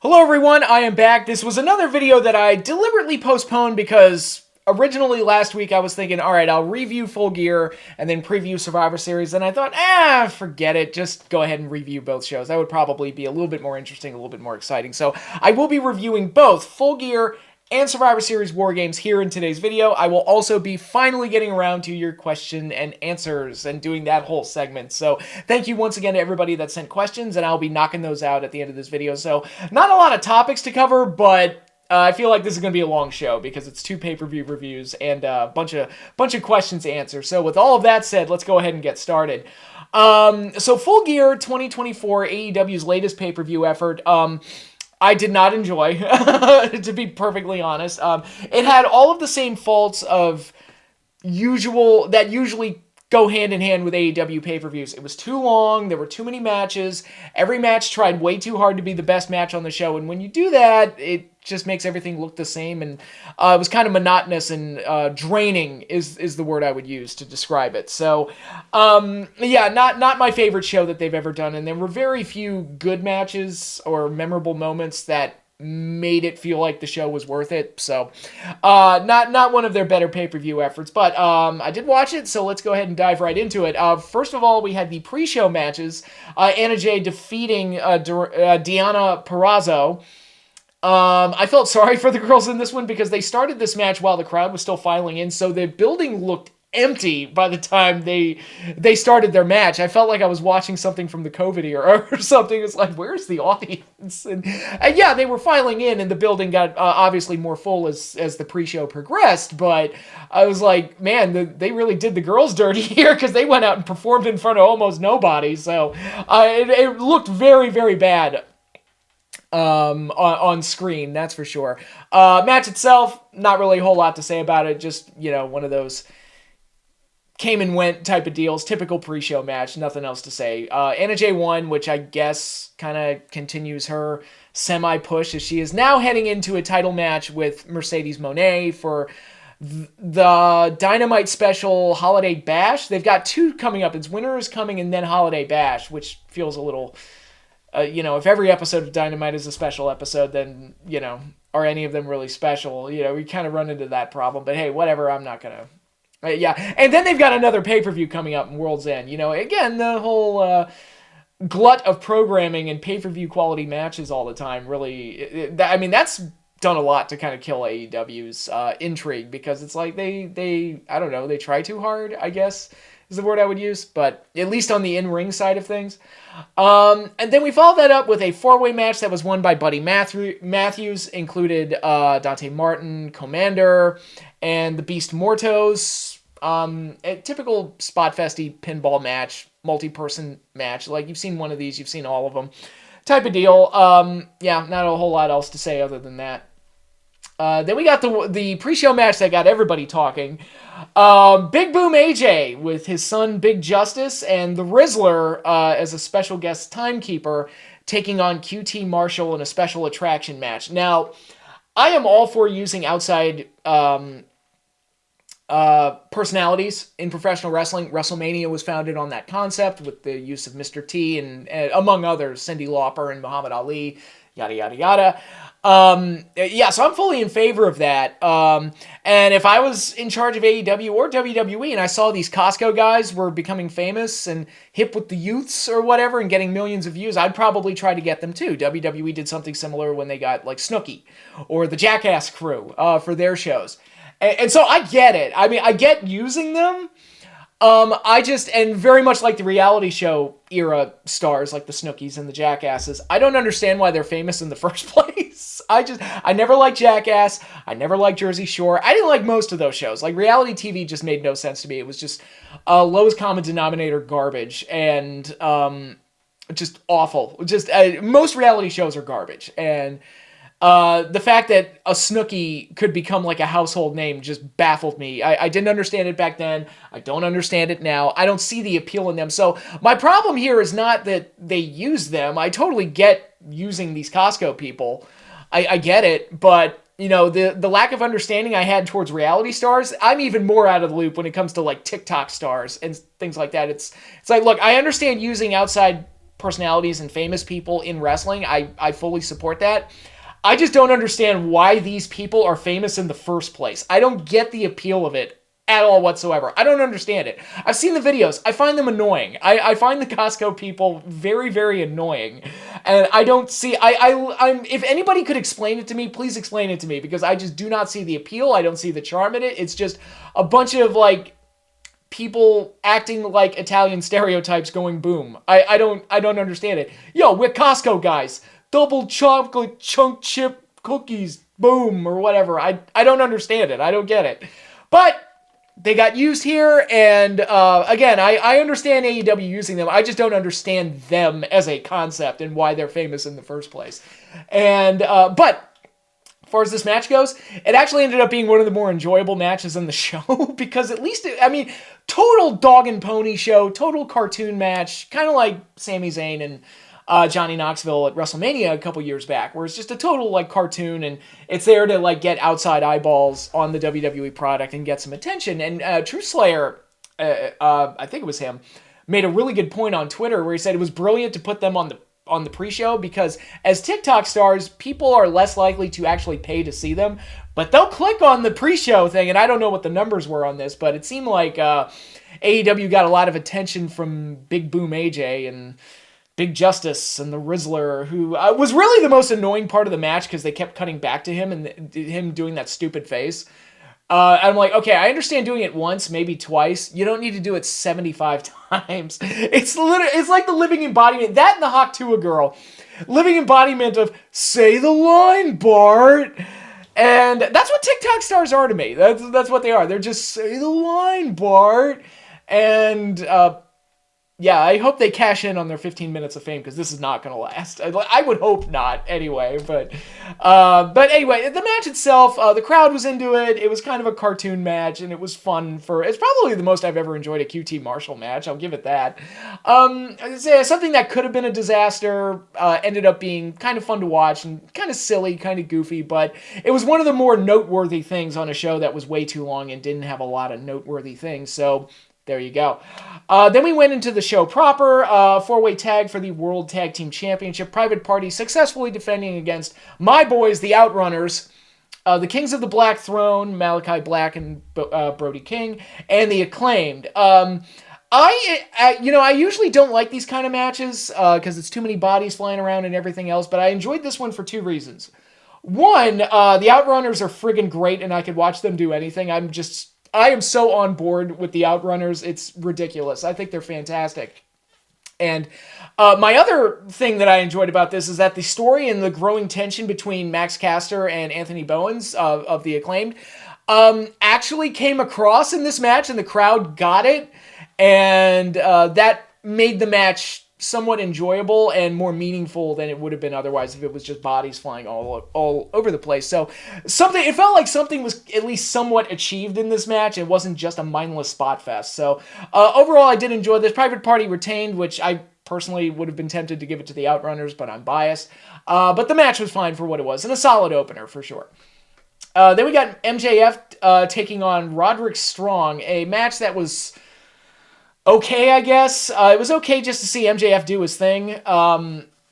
Hello everyone, I am back. This was another video that I deliberately postponed because originally last week I was thinking, alright, I'll review Full Gear and then preview Survivor Series, and I thought, forget it, just go ahead and review both shows. That would probably be a little bit more interesting, a little bit more exciting. So I will be reviewing both Full Gear and Survivor Series War Games here in today's video. I will also be finally getting around to your question and answers and doing that whole segment. So thank you once again to everybody that sent questions, and I'll be knocking those out at the end of this video. So not a lot of topics to cover, but I feel like this is going to be a long show because it's 2 pay-per-view reviews and a bunch of questions to answer. So with all of that said, let's go ahead and get started. So Full Gear 2024, AEW's latest pay-per-view effort. I did not enjoy, to be perfectly honest. It had all of the same faults of usually go hand in hand with AEW pay-per-views. It was too long. There were too many matches. Every match tried way too hard to be the best match on the show. And when you do that, it just makes everything look the same. And it was kind of monotonous and draining is the word I would use to describe it. So, yeah, not my favorite show that they've ever done. And there were very few good matches or memorable moments that made it feel like the show was worth it. So not one of their better pay-per-view efforts, but I did watch it, so let's go ahead and dive right into it. First of all, we had the pre-show matches. Anna Jay defeating Deonna Purrazzo. I felt sorry for the girls in this one because they started this match while the crowd was still filing in, so the building looked empty by the time they started their match. I felt like I was watching something from the COVID era or something. It's like, where's the audience? And yeah, they were filing in, and the building got obviously more full as the pre-show progressed. But I was like, man, they really did the girls dirty here because they went out and performed in front of almost nobody. So it looked very, very bad on screen, that's for sure. Match itself, not really a whole lot to say about it. Just, one of those came and went type of deals. Typical pre-show match. Nothing else to say. Anna Jay won, which I guess kind of continues her semi-push as she is now heading into a title match with Mercedes Moné for the Dynamite Special Holiday Bash. They've got 2 coming up. It's Winter is Coming and then Holiday Bash, which feels a little... if every episode of Dynamite is a special episode, then, are any of them really special? We kind of run into that problem. But hey, whatever, I'm not going to... yeah, and then they've got another pay-per-view coming up in World's End. Again, the whole glut of programming and pay-per-view quality matches all the time really... that's done a lot to kind of kill AEW's intrigue because it's like they I don't know, they try too hard, I guess, is the word I would use, but at least on the in-ring side of things. And then we followed that up with a 4-way match that was won by Buddy Matthews, included Dante Martin, Commander, and the Beast Mortos. A typical spot festy pinball match, multi-person match. Like, you've seen one of these, you've seen all of them. Type of deal. Yeah, not a whole lot else to say other than that. Then we got the pre-show match that got everybody talking. Big Boom AJ with his son Big Justice and the Rizzler as a special guest timekeeper taking on QT Marshall in a special attraction match. Now, I am all for using outside personalities in professional wrestling. WrestleMania was founded on that concept with the use of Mr. T and among others, Cyndi Lauper and Muhammad Ali, yada, yada, yada. Yeah, so I'm fully in favor of that. And if I was in charge of AEW or WWE and I saw these Costco guys were becoming famous and hip with the youths or whatever and getting millions of views, I'd probably try to get them too. WWE did something similar when they got like Snooki or the Jackass Crew for their shows. And so I get it. I mean, I get using them. And very much like the reality show era stars, like the Snookies and the Jackasses, I don't understand why they're famous in the first place. I never liked Jackass. I never liked Jersey Shore. I didn't like most of those shows. Like, reality TV just made no sense to me. It was just lowest common denominator garbage and just awful. Just most reality shows are garbage. And the fact that a Snooki could become like a household name just baffled me. I didn't understand it back then. I don't understand it now. I don't see the appeal in them. So my problem here is not that they use them. I totally get using these Costco people. I get it, but the lack of understanding I had towards reality stars, I'm even more out of the loop when it comes to like TikTok stars and things like that. It's like, look, I understand using outside personalities and famous people in wrestling. I fully support that. I just don't understand why these people are famous in the first place. I don't get the appeal of it at all whatsoever. I don't understand it. I've seen the videos. I find them annoying. I find the Costco people very, very annoying. And I don't see... I'm if anybody could explain it to me, please explain it to me, because I just do not see the appeal. I don't see the charm in it. It's just a bunch of, like, people acting like Italian stereotypes going boom. I don't understand it. Yo, we're Costco guys. Double chocolate chunk chip cookies, boom, or whatever. I don't understand it. I don't get it. But they got used here, and again, I understand AEW using them. I just don't understand them as a concept and why they're famous in the first place. And but as far as this match goes, it actually ended up being one of the more enjoyable matches in the show, because at least, total dog and pony show, total cartoon match, kind of like Sami Zayn and Johnny Knoxville at WrestleMania a couple years back, where it's just a total, like, cartoon, and it's there to, like, get outside eyeballs on the WWE product and get some attention. And True Slayer, I think it was him, made a really good point on Twitter where he said it was brilliant to put them on the pre-show, because as TikTok stars, people are less likely to actually pay to see them, but they'll click on the pre-show thing. And I don't know what the numbers were on this, but it seemed like AEW got a lot of attention from Big Boom AJ and Big Justice and the Rizzler, who was really the most annoying part of the match, because they kept cutting back to him and him doing that stupid face. I'm like, okay, I understand doing it once, maybe twice. You don't need to do it 75 times. It's like the living embodiment. That and the Hawk-Tuah girl. Living embodiment of, say the line, Bart. And that's what TikTok stars are to me. That's what they are. They're just, say the line, Bart. And, yeah, I hope they cash in on their 15 minutes of fame, because this is not going to last. I would hope not, anyway. But anyway, the match itself, the crowd was into it. It was kind of a cartoon match, and it was fun. It's probably the most I've ever enjoyed a QT Marshall match. I'll give it that. Something that could have been a disaster ended up being kind of fun to watch and kind of silly, kind of goofy. But it was one of the more noteworthy things on a show that was way too long and didn't have a lot of noteworthy things. So there you go. Then we went into the show proper. Four-way tag for the World Tag Team Championship. Private Party successfully defending against my boys, the Outrunners, the Kings of the Black Throne, Malachi Black and Brody King, and the Acclaimed. I usually don't like these kind of matches because it's too many bodies flying around and everything else, but I enjoyed this one for two reasons. One, the Outrunners are friggin' great, and I could watch them do anything. I am so on board with the Outrunners. It's ridiculous. I think they're fantastic. And my other thing that I enjoyed about this is that the story and the growing tension between Max Caster and Anthony Bowens of the Acclaimed actually came across in this match, and the crowd got it. And that made the match somewhat enjoyable and more meaningful than it would have been otherwise if it was just bodies flying all over the place. So it felt like something was at least somewhat achieved in this match. It wasn't just a mindless spot fest. So overall, I did enjoy this. Private Party retained, which I personally would have been tempted to give it to the Outrunners, but I'm biased. But the match was fine for what it was, and a solid opener for sure. Then we got MJF taking on Roderick Strong, a match that was okay, I guess. It was okay just to see MJF do his thing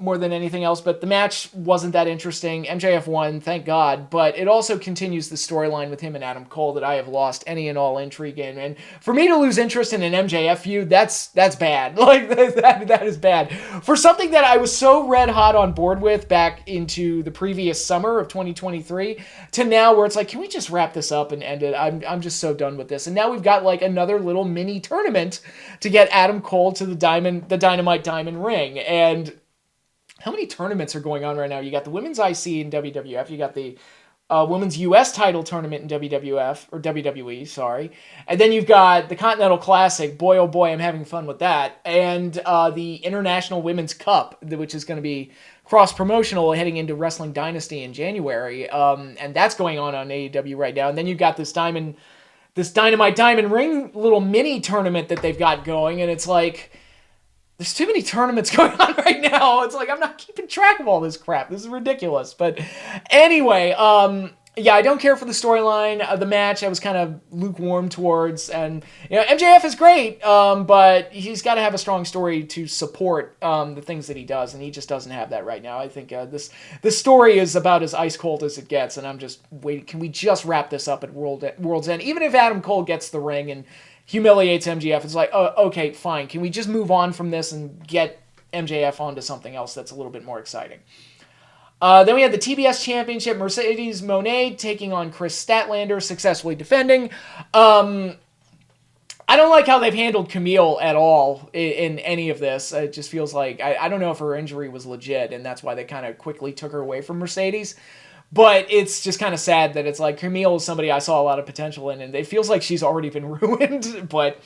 more than anything else, but the match wasn't that interesting. MJF won, thank God, but it also continues the storyline with him and Adam Cole that I have lost any and all intrigue in. And for me to lose interest in an MJF feud, that's bad. Like, that is bad. For something that I was so red hot on board with back into the previous summer of 2023 to now where it's like, can we just wrap this up and end it? I'm just so done with this. And now we've got like another little mini tournament to get Adam Cole to the Dynamite Diamond ring. And how many tournaments are going on right now? You got the Women's IC in WWF. You got the Women's US title tournament in WWF, or WWE, sorry. And then you've got the Continental Classic. Boy, oh boy, I'm having fun with that. And the International Women's Cup, which is going to be cross-promotional heading into Wrestling Dynasty in January. And that's going on AEW right now. And then you've got this Dynamite Diamond Ring little mini tournament that they've got going. And it's like, there's too many tournaments going on right now. It's like, I'm not keeping track of all this crap. This is ridiculous. But anyway, Yeah, I don't care for the storyline. The match I was kind of lukewarm towards, and MJF is great, but he's got to have a strong story to support the things that he does, and he just doesn't have that right now. I think this story is about as ice cold as it gets, and I'm just waiting. Can we just wrap this up at World's End? Even if Adam Cole gets the ring and humiliates MJF, it's like, oh, okay, fine. Can we just move on from this and get MJF onto something else that's a little bit more exciting? Then we had the TBS Championship, Mercedes Moné taking on Chris Statlander, successfully defending. I don't like how they've handled Camille at all in any of this. It just feels like, I don't know if her injury was legit, and that's why they kind of quickly took her away from Mercedes. But it's just kind of sad that it's like Camille is somebody I saw a lot of potential in, and it feels like she's already been ruined. But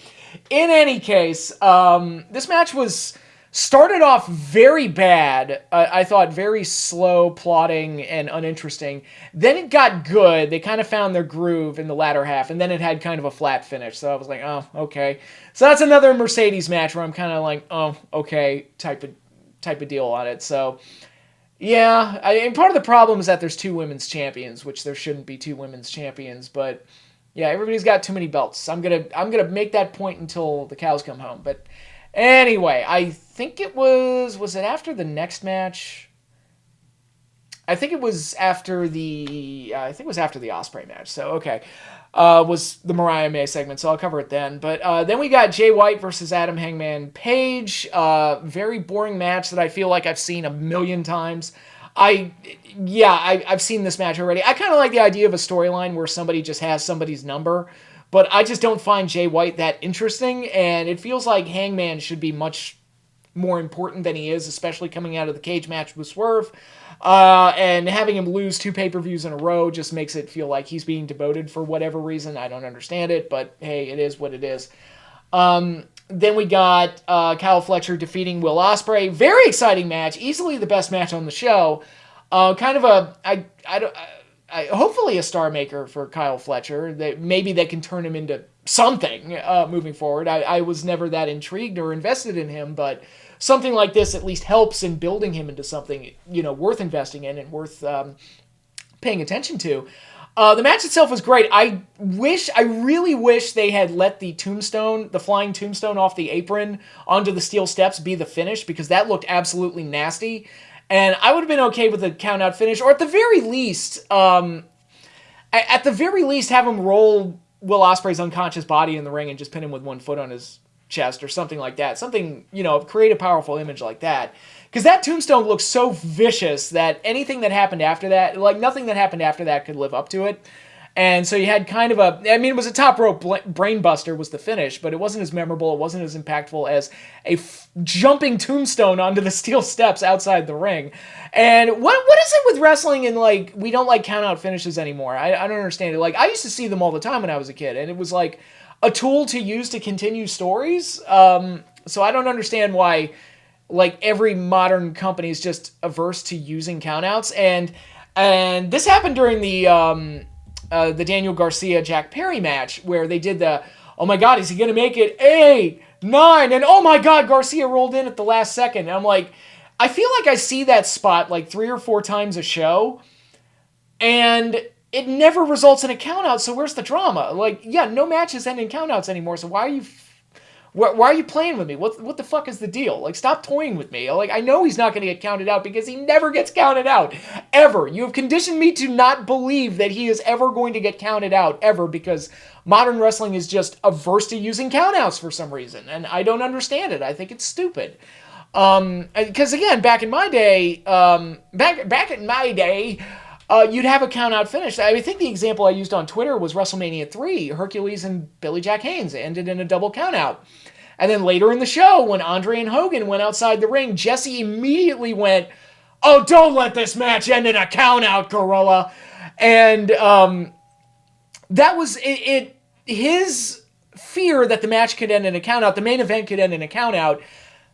in any case, this match was started off very bad. I thought very slow, plotting, and uninteresting. Then it got good. They kind of found their groove in the latter half, and then it had kind of a flat finish. So I was like, oh, okay. So that's another Mercedes match where I'm kind of like, oh, okay, type of deal on it. So yeah, and part of the problem is that there's two women's champions, which there shouldn't be two women's champions, but yeah, everybody's got too many belts. I'm gonna make that point until the cows come home. But anyway, I think it was it after the next match? I think it was after the Ospreay match. So okay, was the Mariah May segment. So I'll cover it then. But then we got Jay White versus Adam Hangman Page. Very boring match that I feel like I've seen a million times. I've seen this match already. I kind of like the idea of a storyline where somebody just has somebody's number, but I just don't find Jay White that interesting, and it feels like Hangman should be much more important than he is, especially coming out of the cage match with Swerve. And having him lose 2 pay-per-views in a row just makes it feel like he's being demoted for whatever reason. I don't understand it, but hey, it is what it is. Then we got Kyle Fletcher defeating Will Ospreay. Very exciting match. Easily the best match on the show. Kind of hopefully a star maker for Kyle Fletcher. That maybe they can turn him into something moving forward. I was never that intrigued or invested in him, but something like this at least helps in building him into something worth investing in and worth paying attention to. The match itself was great. I really wish they had let the flying tombstone off the apron onto the steel steps be the finish, because that looked absolutely nasty. And I would have been okay with a count-out finish, or at the very least, have him roll Will Ospreay's unconscious body in the ring and just pin him with one foot on his chest or something like that. Something, create a powerful image like that. Because that tombstone looks so vicious that anything that happened after that, like nothing that happened after that could live up to it. And so you had kind of it was a top rope brainbuster was the finish, but it wasn't as memorable, it wasn't as impactful as a jumping tombstone onto the steel steps outside the ring. And what is it with wrestling and like, we don't like count out finishes anymore? I don't understand it. Like, I used to see them all the time when I was a kid, and it was like a tool to use to continue stories. So I don't understand why like every modern company is just averse to using countouts. And this happened during the Daniel Garcia Jack Perry match, where they did oh my god, is he gonna make it 8, 9, and oh my god, Garcia rolled in at the last second. And I'm like, I feel like I see that spot like 3 or 4 times a show, and it never results in a countout. So where's the drama? Like, yeah, no matches end in countouts anymore. So why are you playing with me? What the fuck is the deal? Like, stop toying with me. Like, I know he's not going to get counted out because he never gets counted out. Ever. You have conditioned me to not believe that he is ever going to get counted out, ever, because modern wrestling is just averse to using countouts for some reason. And I don't understand it. I think it's stupid. Because, again, back in my day, you'd have a count-out finish. I think the example I used on Twitter was WrestleMania 3. Hercules and Billy Jack Haynes ended in a double count-out. And then later in the show, when Andre and Hogan went outside the ring, Jesse immediately went, "Oh, don't let this match end in a count-out, Gorilla." And that was it. His fear that the match could end in a count-out, the main event could end in a count-out,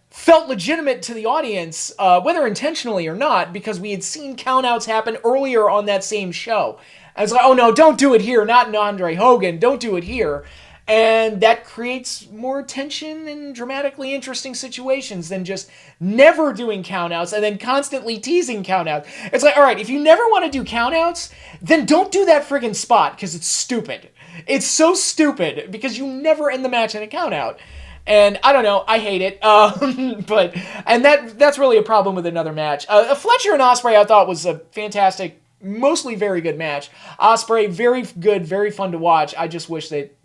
felt legitimate to the audience, whether intentionally or not, because we had seen countouts happen earlier on that same show. I was like, oh no, don't do it here, not in Andre Hogan, don't do it here. And that creates more tension and dramatically interesting situations than just never doing countouts and then constantly teasing countouts. It's like, all right, if you never want to do countouts, then don't do that friggin' spot because it's stupid. It's so stupid because you never end the match in a countout. And I don't know, I hate it. That's really a problem with another match. Fletcher and Ospreay I thought was a fantastic, mostly very good match. Ospreay, very good, very fun to watch. I just wish that,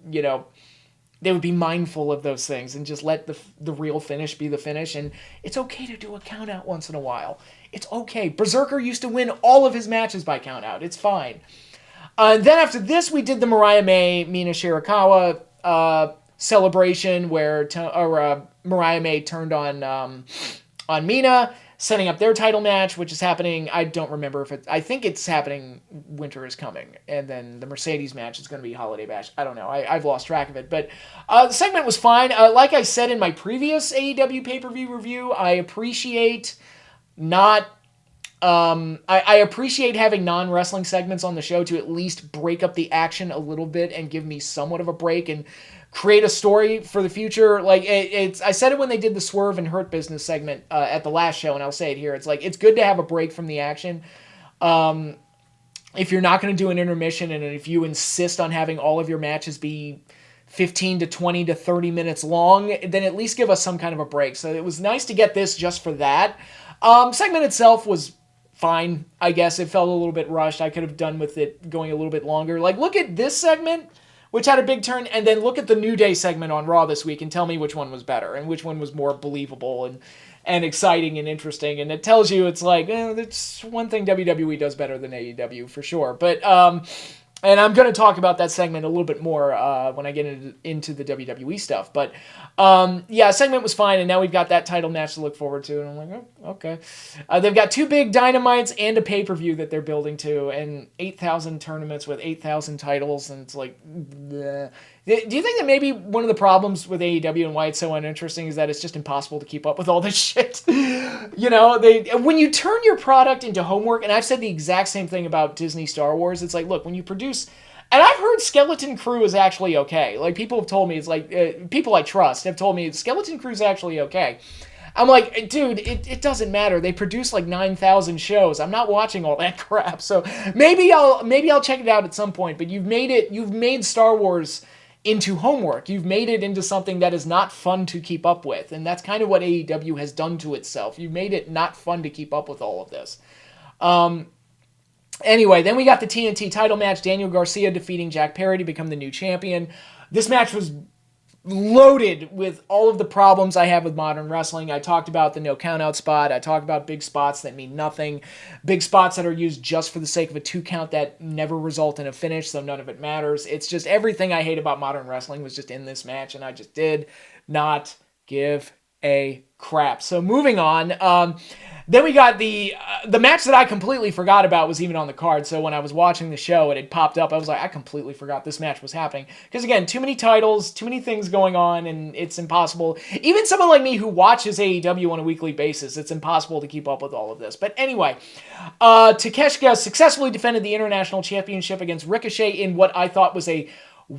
they would be mindful of those things and just let the real finish be the finish. And it's okay to do a count out once in a while. It's okay. Berserker used to win all of his matches by count out. It's fine. And then after this, we did the Mariah May, Mina Shirakawa celebration where Mariah May turned on Mina, setting up their title match, which is happening. I don't remember I think it's happening Winter is Coming. And then the Mercedes match is going to be Holiday Bash. I don't know. I've lost track of it. But the segment was fine. Like I said in my previous AEW pay-per-view review, I appreciate I appreciate having non-wrestling segments on the show to at least break up the action a little bit and give me somewhat of a break and create a story for the future. Like I said it when they did the Swerve and Hurt Business segment at the last show, and I'll say it here. It's like, it's good to have a break from the action. If you're not going to do an intermission, and if you insist on having all of your matches be 15 to 20 to 30 minutes long, then at least give us some kind of a break. So it was nice to get this just for that. Segment itself was fine, I guess. It felt a little bit rushed. I could have done with it going a little bit longer. Like, look at this segment, which had a big turn, and then look at the New Day segment on Raw this week and tell me which one was better and which one was more believable and exciting and interesting. And it tells you, it's like, that's one thing WWE does better than AEW for sure. But, and I'm going to talk about that segment a little bit more when I get into the WWE stuff. But, segment was fine, and now we've got that title match to look forward to. And I'm like, oh, okay. They've got 2 big Dynamites and a pay-per-view that they're building to, and 8,000 tournaments with 8,000 titles, and it's like, bleh. Do you think that maybe one of the problems with AEW and why it's so uninteresting is that it's just impossible to keep up with all this shit? When you turn your product into homework, and I've said the exact same thing about Disney Star Wars, it's like, look, when you produce, and I've heard Skeleton Crew is actually okay. Like, people have told me, it's like, people I trust have told me Skeleton Crew is actually okay. I'm like, dude, it doesn't matter. They produce like 9,000 shows. I'm not watching all that crap. So maybe I'll check it out at some point, but you've made Star Wars into homework. You've made it into something that is not fun to keep up with. And that's kind of what AEW has done to itself. You've made it not fun to keep up with all of this. Anyway, then we got the TNT title match. Daniel Garcia defeating Jack Perry to become the new champion. This match was loaded with all of the problems I have with modern wrestling. I talked about the no countout spot. I talked about big spots that mean nothing. Big spots that are used just for the sake of a 2 count that never result in a finish, so none of it matters. It's just everything I hate about modern wrestling was just in this match, and I just did not give a crap. So moving on, then we got the match that I completely forgot about was even on the card. So when I was watching the show and it popped up, I was like, I completely forgot this match was happening. Because again, too many titles, too many things going on, and it's impossible. Even someone like me who watches AEW on a weekly basis, it's impossible to keep up with all of this. But anyway, Takeshita successfully defended the International Championship against Ricochet in what I thought was a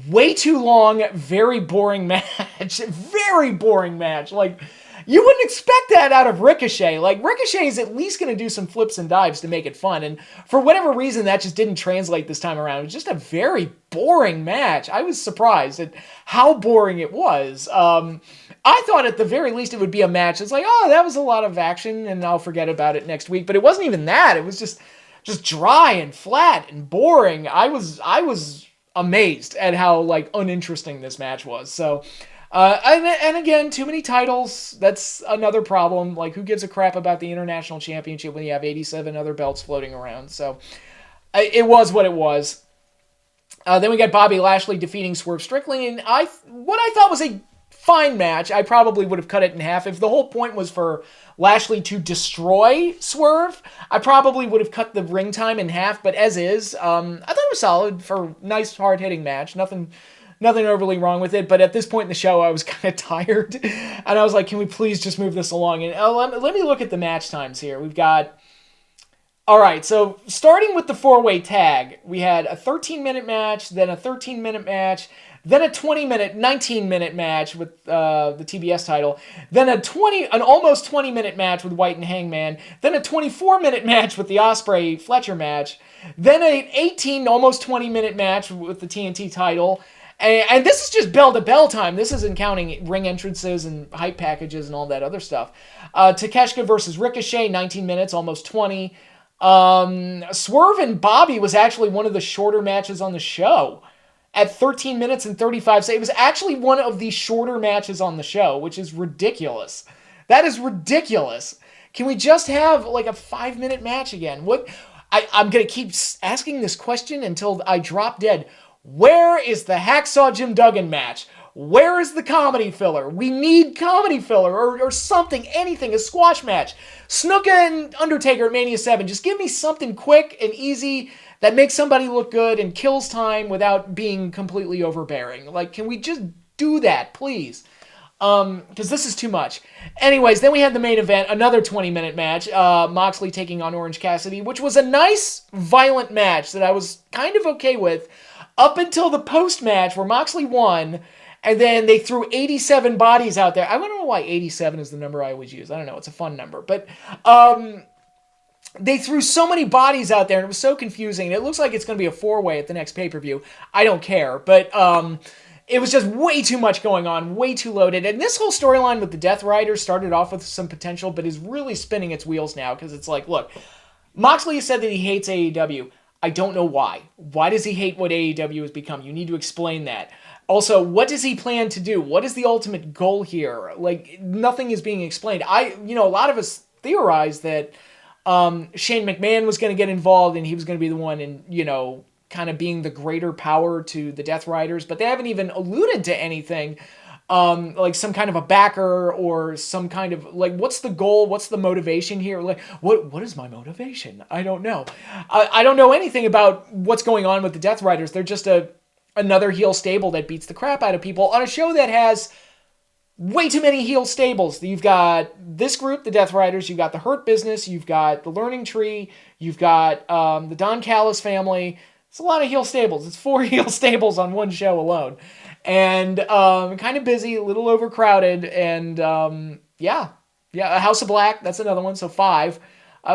way too long, very boring match. Very boring match. Like, you wouldn't expect that out of Ricochet. Like, Ricochet is at least going to do some flips and dives to make it fun. And for whatever reason, that just didn't translate this time around. It was just a very boring match. I was surprised at how boring it was. I thought at the very least it would be a match. It's like, oh, that was a lot of action, and I'll forget about it next week. But it wasn't even that. It was just dry and flat and boring. I was amazed at how, like, uninteresting this match was. So... and again, too many titles. That's another problem. Like, who gives a crap about the International Championship when you have 87 other belts floating around? So, it was what it was. Then we got Bobby Lashley defeating Swerve Strickland, and what I thought was a fine match. I probably would have cut it in half. If the whole point was for Lashley to destroy Swerve, I probably would have cut the ring time in half, but as is, I thought it was solid for a nice, hard-hitting match. Nothing overly wrong with it, but at this point in the show, I was kind of tired, and I was like, can we please just move this along? And let me look at the match times here. We've got All right, so starting with the four-way tag, we had a 13-minute match, then a 13-minute match, then a 20-minute, 19-minute match with the TBS title, then an almost 20-minute match with White and Hangman, then a 24-minute match with the Osprey Fletcher match, then an 18, almost 20-minute match with the TNT title. And this is just bell to bell time. This isn't counting ring entrances and hype packages and all that other stuff. Takeshita versus Ricochet, 19 minutes, almost 20. Swerve and Bobby was actually one of the shorter matches on the show at 13 minutes and 35 seconds. It was actually one of the shorter matches on the show, which is ridiculous. That is ridiculous. Can we just have like a 5-minute match again? I'm going to keep asking this question until I drop dead. Where is the Hacksaw Jim Duggan match? Where is the comedy filler? We need comedy filler or something, anything, a squash match. Snuka and Undertaker at Mania 7. Just give me something quick and easy that makes somebody look good and kills time without being completely overbearing. Like, can we just do that, please? Because this is too much. Anyways, then we had the main event, another 20-minute match, Moxley taking on Orange Cassidy, which was a nice, violent match that I was kind of okay with up until the post-match where Moxley won, and then they threw 87 bodies out there. I don't know why 87 is the number I always use. I don't know. It's a fun number. But they threw so many bodies out there, and it was so confusing. It looks like it's going to be a 4-way at the next pay-per-view. I don't care. But it was just way too much going on, way too loaded. And this whole storyline with the Death Riders started off with some potential, but is really spinning its wheels now because it's like, look, Moxley said that he hates AEW. I don't know why. Why does he hate what AEW has become? You need to explain that. Also, what does he plan to do? What is the ultimate goal here? Like, nothing is being explained. A lot of us theorized that Shane McMahon was going to get involved and he was going to be the one in, kind of being the greater power to the Death Riders, but they haven't even alluded to anything like some kind of a backer or some kind of, like, what's the goal? What's the motivation here? Like, what is my motivation? I don't know. I don't know anything about what's going on with the Death Riders. They're just another heel stable that beats the crap out of people on a show that has way too many heel stables. You've got this group, the Death Riders, you've got the Hurt Business, you've got the Learning Tree, you've got the Don Callis family. It's a lot of heel stables. It's 4 heel stables on one show alone. And kind of busy, a little overcrowded, and a House of Black, that's another one, so 5.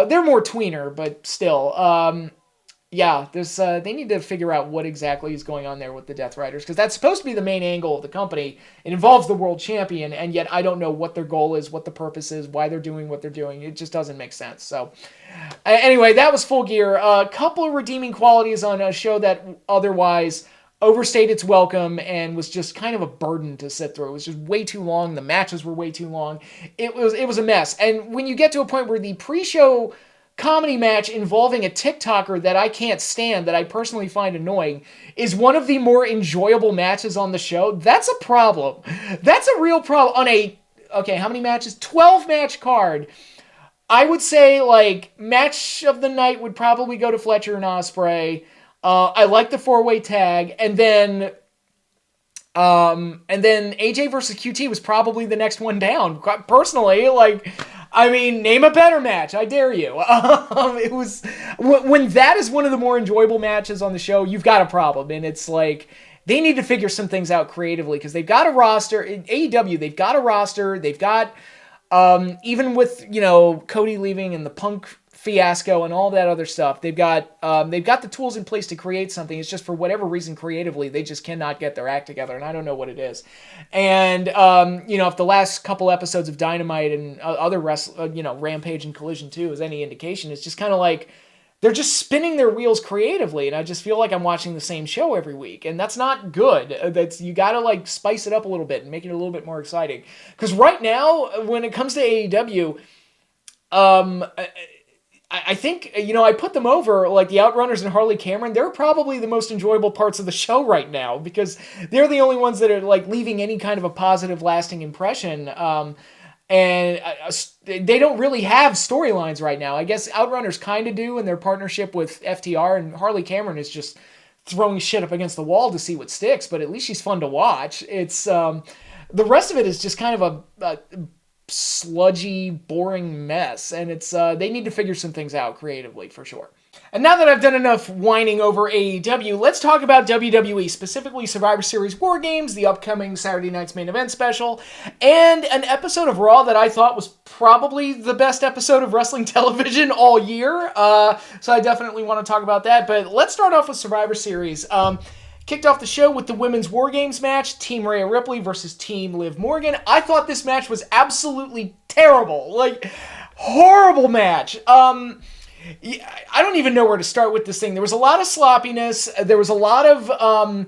They're more tweener, but still. They need to figure out what exactly is going on there with the Death Riders, because that's supposed to be the main angle of the company. It involves the world champion, and yet I don't know what their goal is, what the purpose is, why they're doing what they're doing. It just doesn't make sense. So anyway, that was Full Gear. A couple of redeeming qualities on a show that otherwise overstayed its welcome and was just kind of a burden to sit through. It was just way too long. The matches were way too long. It was a mess. And when you get to a point where the pre-show comedy match involving a TikToker that I can't stand, that I personally find annoying, is one of the more enjoyable matches on the show, that's a problem. That's a real problem. How many matches? 12 match card. I would say, like, match of the night would probably go to Fletcher and Osprey. I like the 4-way tag, and then AJ versus QT was probably the next one down. Personally, name a better match. I dare you. It was when that is one of the more enjoyable matches on the show, you've got a problem, and it's like they need to figure some things out creatively because they've got a roster in AEW. They've got a roster. They've got even with Cody leaving and the Punk fiasco and all that other stuff, they've got the tools in place to create something. It's just for whatever reason creatively they just cannot get their act together, and I don't know what it is. And if the last couple episodes of Dynamite and other Rampage and Collision 2 is any indication, it's just kind of like they're just spinning their wheels creatively, and I just feel like I'm watching the same show every week, and that's not good. You gotta spice it up a little bit and make it a little bit more exciting. Because right now, when it comes to AEW, I think, I put them over, like the Outrunners and Harley Cameron. They're probably the most enjoyable parts of the show right now because they're the only ones that are leaving any kind of a positive, lasting impression. And they don't really have storylines right now. I guess Outrunners kind of do in their partnership with FTR, and Harley Cameron is just throwing shit up against the wall to see what sticks, but at least she's fun to watch. It's the rest of it is just kind of a sludgy, boring mess. And it's they need to figure some things out creatively, for sure. And now that I've done enough whining over AEW, let's talk about WWE, specifically Survivor Series War Games, the upcoming Saturday night's main event special, and an episode of Raw that I thought was probably the best episode of wrestling television all year. So I definitely want to talk about that. But let's start off with Survivor Series. Kicked off the show with the Women's War Games match, Team Rhea Ripley versus Team Liv Morgan. I thought this match was absolutely terrible. Like, horrible match. I don't even know where to start with this thing. There was a lot of sloppiness. There was a lot of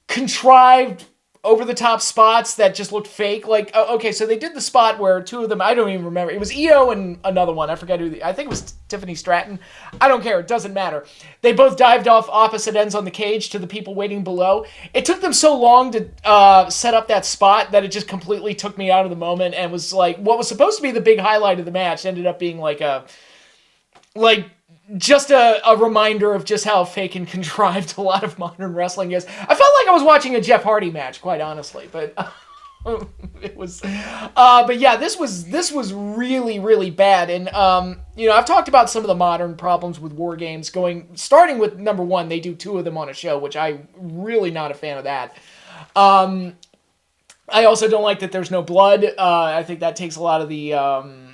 contrived, over-the-top spots that just looked fake. Like, okay, so they did the spot where two of them, I don't even remember. It was Io and another one. I forget who. I think it was Tiffany Stratton. I don't care. It doesn't matter. They both dived off opposite ends on the cage to the people waiting below. It took them so long to set up that spot that it just completely took me out of the moment and was like, what was supposed to be the big highlight of the match ended up being just a reminder of just how fake and contrived a lot of modern wrestling is. I felt like I was watching a Jeff Hardy match, quite honestly, but it was. But yeah, this was really, really bad. And I've talked about some of the modern problems with war games. Starting with number one, they do two of them on a show, which I'm really not a fan of that. I also don't like that there's no blood. I think that takes a lot of the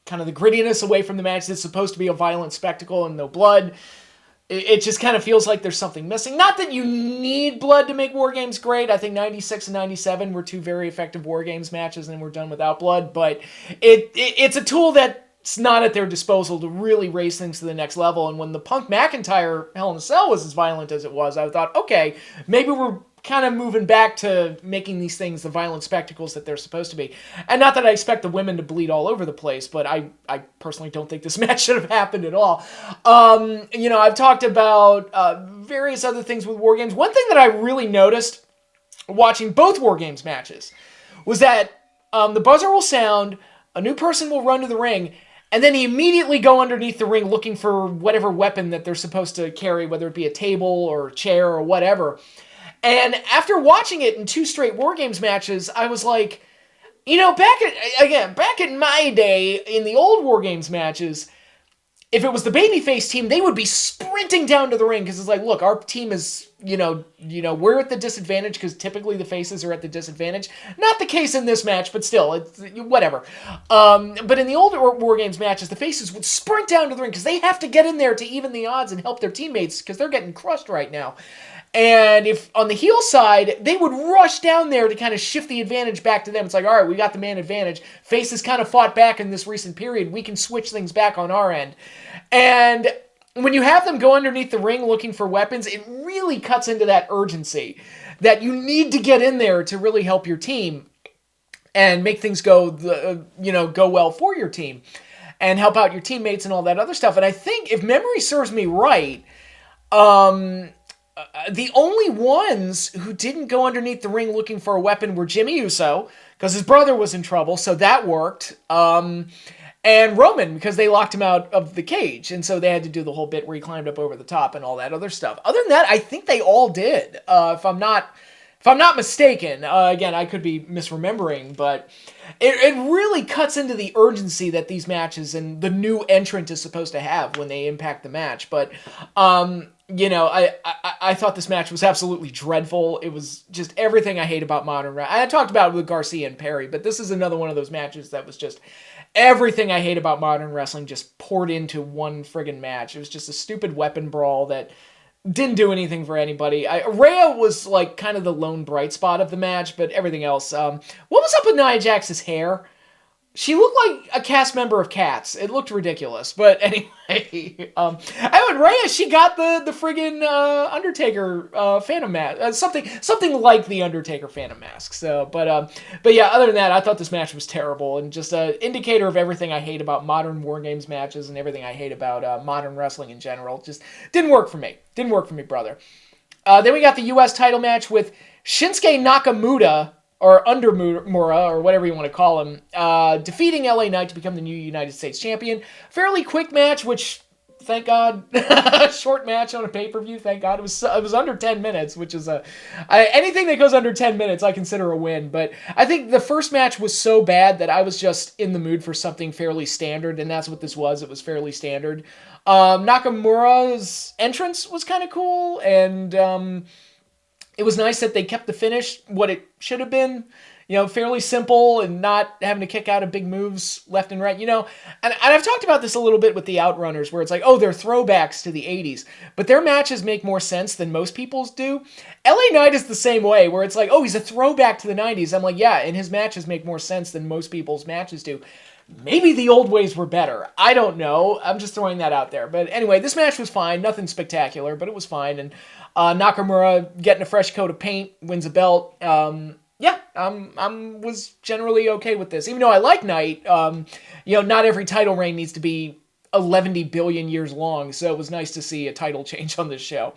kind of the grittiness away from the match. It's supposed to be a violent spectacle and no blood. It just kind of feels like there's something missing. Not that you need blood to make War Games great. I think 96 and 97 were two very effective War Games matches and we're done without blood. But it's a tool that's not at their disposal to really raise things to the next level. And when the Punk McIntyre Hell in a Cell was as violent as it was, I thought, okay, maybe we're kind of moving back to making these things the violent spectacles that they're supposed to be. And not that I expect the women to bleed all over the place, but I personally don't think this match should have happened at all. I've talked about various other things with War Games. One thing that I really noticed watching both War Games matches was that the buzzer will sound, a new person will run to the ring, and then he immediately go underneath the ring looking for whatever weapon that they're supposed to carry, whether it be a table or a chair or whatever. And after watching it in two straight War Games matches, I was like, back in my day, in the old War Games matches, if it was the babyface team, they would be sprinting down to the ring because it's like, look, our team is, we're at the disadvantage because typically the faces are at the disadvantage. Not the case in this match, but still, it's whatever. But in the older War Games matches, the faces would sprint down to the ring because they have to get in there to even the odds and help their teammates because they're getting crushed right now. And if on the heel side, they would rush down there to kind of shift the advantage back to them. It's like, all right, we got the man advantage. Faces kind of fought back in this recent period. We can switch things back on our end. And when you have them go underneath the ring looking for weapons, it really cuts into that urgency that you need to get in there to really help your team and make things go well for your team and help out your teammates and all that other stuff. And I think if memory serves me right, the only ones who didn't go underneath the ring looking for a weapon were Jimmy Uso, because his brother was in trouble, so that worked. And Roman, because they locked him out of the cage, and so they had to do the whole bit where he climbed up over the top and all that other stuff. Other than that, I think they all did, if I'm not mistaken. Again, I could be misremembering, but it really cuts into the urgency that these matches and the new entrant is supposed to have when they impact the match. But I thought this match was absolutely dreadful. It was just everything I hate about modern wrestling. I talked about it with Garcia and Perry, but this is another one of those matches that was just everything I hate about modern wrestling just poured into one friggin' match. It was just a stupid weapon brawl that didn't do anything for anybody. Rhea was like kind of the lone bright spot of the match, but everything else. What was up with Nia Jax's hair? She looked like a cast member of Cats. It looked ridiculous. But anyway, Rhea, she got the friggin' Undertaker Phantom Mask. Something like the Undertaker Phantom Mask. So, but yeah, other than that, I thought this match was terrible and just an indicator of everything I hate about modern War Games matches and everything I hate about modern wrestling in general. Just didn't work for me. Didn't work for me, brother. Then we got the U.S. title match with Shinsuke Nakamura, or Undermura, or whatever you want to call him, defeating LA Knight to become the new United States champion. Fairly quick match, which thank God. Short match on a pay-per-view, thank God. It was under 10 minutes, which is anything that goes under 10 minutes I consider a win. But I think the first match was so bad that I was just in the mood for something fairly standard, and that's what this was. It was fairly standard. Nakamura's entrance was kind of cool, and it was nice that they kept the finish what it should have been. Fairly simple and not having to kick out of big moves left and right. And I've talked about this a little bit with the Outrunners, where it's like, oh, they're throwbacks to the 80s, but their matches make more sense than most people's do. LA Knight is the same way, where it's like, oh, he's a throwback to the 90s. I'm like, yeah, and his matches make more sense than most people's matches do. Maybe the old ways were better. I don't know. I'm just throwing that out there. But anyway, this match was fine. Nothing spectacular, but it was fine. And Nakamura getting a fresh coat of paint, wins a belt. Yeah, was generally okay with this. Even though I like Knight, not every title reign needs to be 11 billion years long, so it was nice to see a title change on this show.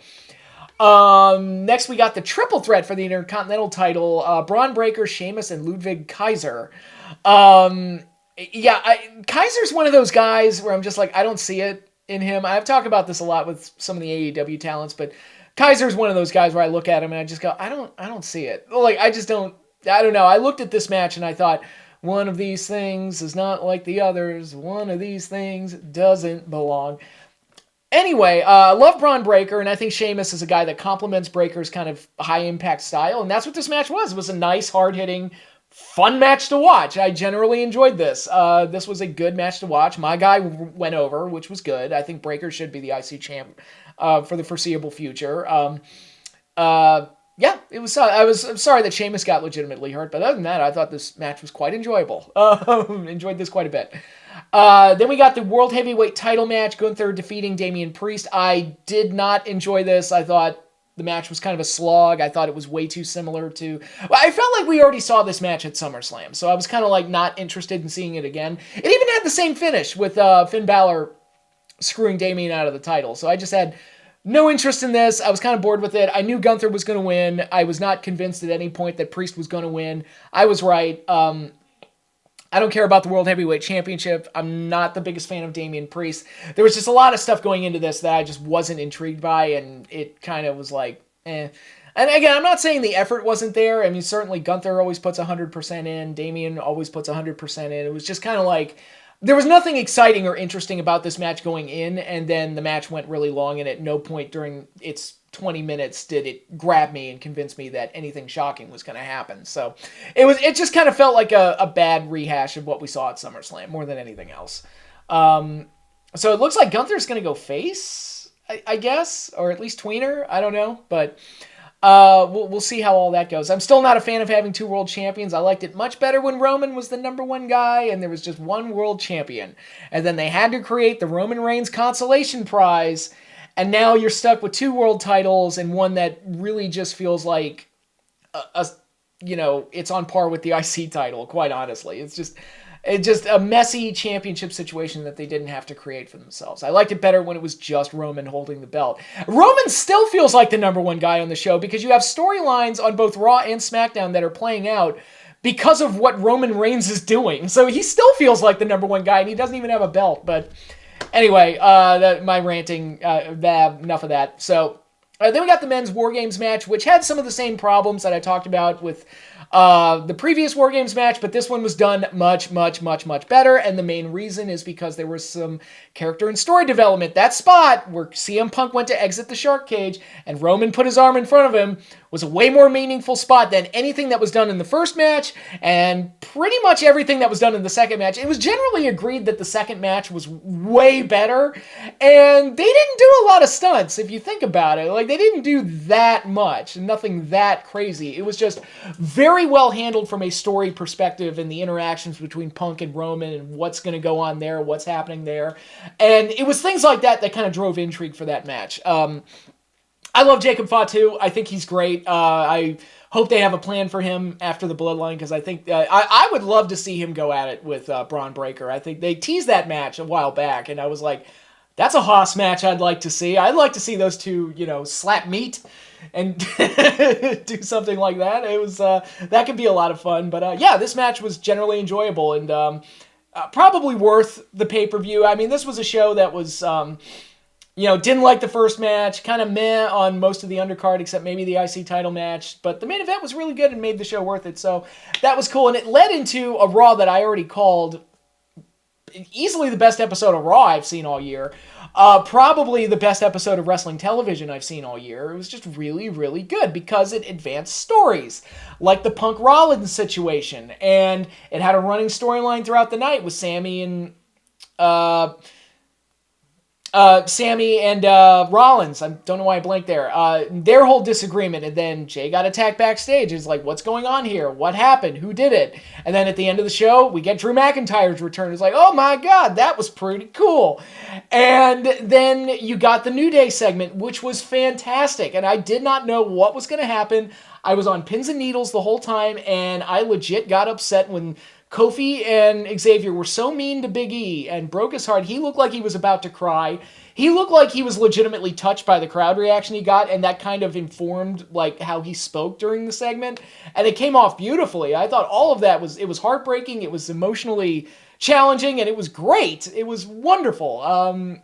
Next, we got the triple threat for the Intercontinental title, Braun Breaker, Sheamus, and Ludwig Kaiser. Kaiser's one of those guys where I'm just like, I don't see it in him. I've talked about this a lot with some of the AEW talents, but Kaiser's one of those guys where I look at him and I just go, I don't see it. Like, I don't know. I looked at this match and I thought, one of these things is not like the others. One of these things doesn't belong. Anyway, I love Braun Breaker, and I think Sheamus is a guy that complements Breaker's kind of high-impact style, and that's what this match was. It was a nice, hard-hitting, fun match to watch. I generally enjoyed this. This was a good match to watch. My guy went over, which was good. I think Breaker should be the IC champ for the foreseeable future. It was. I'm sorry that Sheamus got legitimately hurt, but other than that, I thought this match was quite enjoyable. Enjoyed this quite a bit. Then we got the World Heavyweight title match, Gunther defeating Damian Priest. I did not enjoy this. I thought the match was kind of a slog. I thought it was way too similar to... I felt like we already saw this match at SummerSlam, so I was kind of like not interested in seeing it again. It even had the same finish with Finn Balor screwing Damian out of the title, so I just had no interest in this. I was kind of bored with it. I knew Gunther was going to win. I was not convinced at any point that Priest was going to win. I was right. I don't care about the World Heavyweight Championship. I'm not the biggest fan of Damian Priest. There was just a lot of stuff going into this that I just wasn't intrigued by, and it kind of was like, eh. And again, I'm not saying the effort wasn't there. I mean, certainly Gunther always puts 100% in. Damian always puts 100% in. It was just kind of like, there was nothing exciting or interesting about this match going in, and then the match went really long, and at no point during its 20 minutes did it grab me and convince me that anything shocking was going to happen. So it just kind of felt like a bad rehash of what we saw at SummerSlam more than anything else. So it looks like Gunther's going to go face, I guess, or at least tweener. I don't know, but we'll see how all that goes. I'm still not a fan of having two world champions. I liked it much better when Roman was the number one guy and there was just one world champion. And then they had to create the Roman Reigns consolation prize. And now you're stuck with two world titles and one that really just feels like, it's on par with the IC title, quite honestly. It's just a messy championship situation that they didn't have to create for themselves. I liked it better when it was just Roman holding the belt. Roman still feels like the number one guy on the show because you have storylines on both Raw and SmackDown that are playing out because of what Roman Reigns is doing. So he still feels like the number one guy and he doesn't even have a belt, but... Anyway, my ranting, enough of that. So, then we got the men's War Games match, which had some of the same problems that I talked about with the previous War Games match, but this one was done much, much, much, much better, and the main reason is because there was some character and story development. That spot where CM Punk went to exit the shark cage and Roman put his arm in front of him was a way more meaningful spot than anything that was done in the first match, and pretty much everything that was done in the second match. It was generally agreed that the second match was way better, and they didn't do a lot of stunts, if you think about it. Like, they didn't do that much, nothing that crazy. It was just very well handled from a story perspective and the interactions between Punk and Roman and what's going to go on there, what's happening there. And it was things like that that kind of drove intrigue for that match. I love Jacob Fatu. I think he's great. I hope they have a plan for him after the Bloodline because I think I would love to see him go at it with Braun Breaker. I think they teased that match a while back, and I was like, that's a Haas match I'd like to see. I'd like to see those two, slap meat and do something like that. It was that could be a lot of fun. But this match was generally enjoyable and probably worth the pay-per-view. I mean, this was a show that was Didn't like the first match, kind of meh on most of the undercard except maybe the IC title match, but the main event was really good and made the show worth it, so that was cool, and it led into a Raw that I already called easily the best episode of Raw I've seen all year. Probably the best episode of wrestling television I've seen all year. It was just really, really good because it advanced stories, like the Punk Rollins situation, and it had a running storyline throughout the night with Sammy and Rollins. I don't know why I blanked there. Their whole disagreement, and then Jay got attacked backstage. It's like, what's going on here? What happened? Who did it? And then at the end of the show, we get Drew McIntyre's return. It's like, oh my God, that was pretty cool. And then you got the New Day segment, which was fantastic. And I did not know what was going to happen. I was on pins and needles the whole time, and I legit got upset when Kofi and Xavier were so mean to Big E and broke his heart. He looked like he was about to cry. He looked like he was legitimately touched by the crowd reaction he got, and that kind of informed like how he spoke during the segment. And it came off beautifully. I thought all of that was heartbreaking. It was emotionally challenging, and it was great. It was wonderful.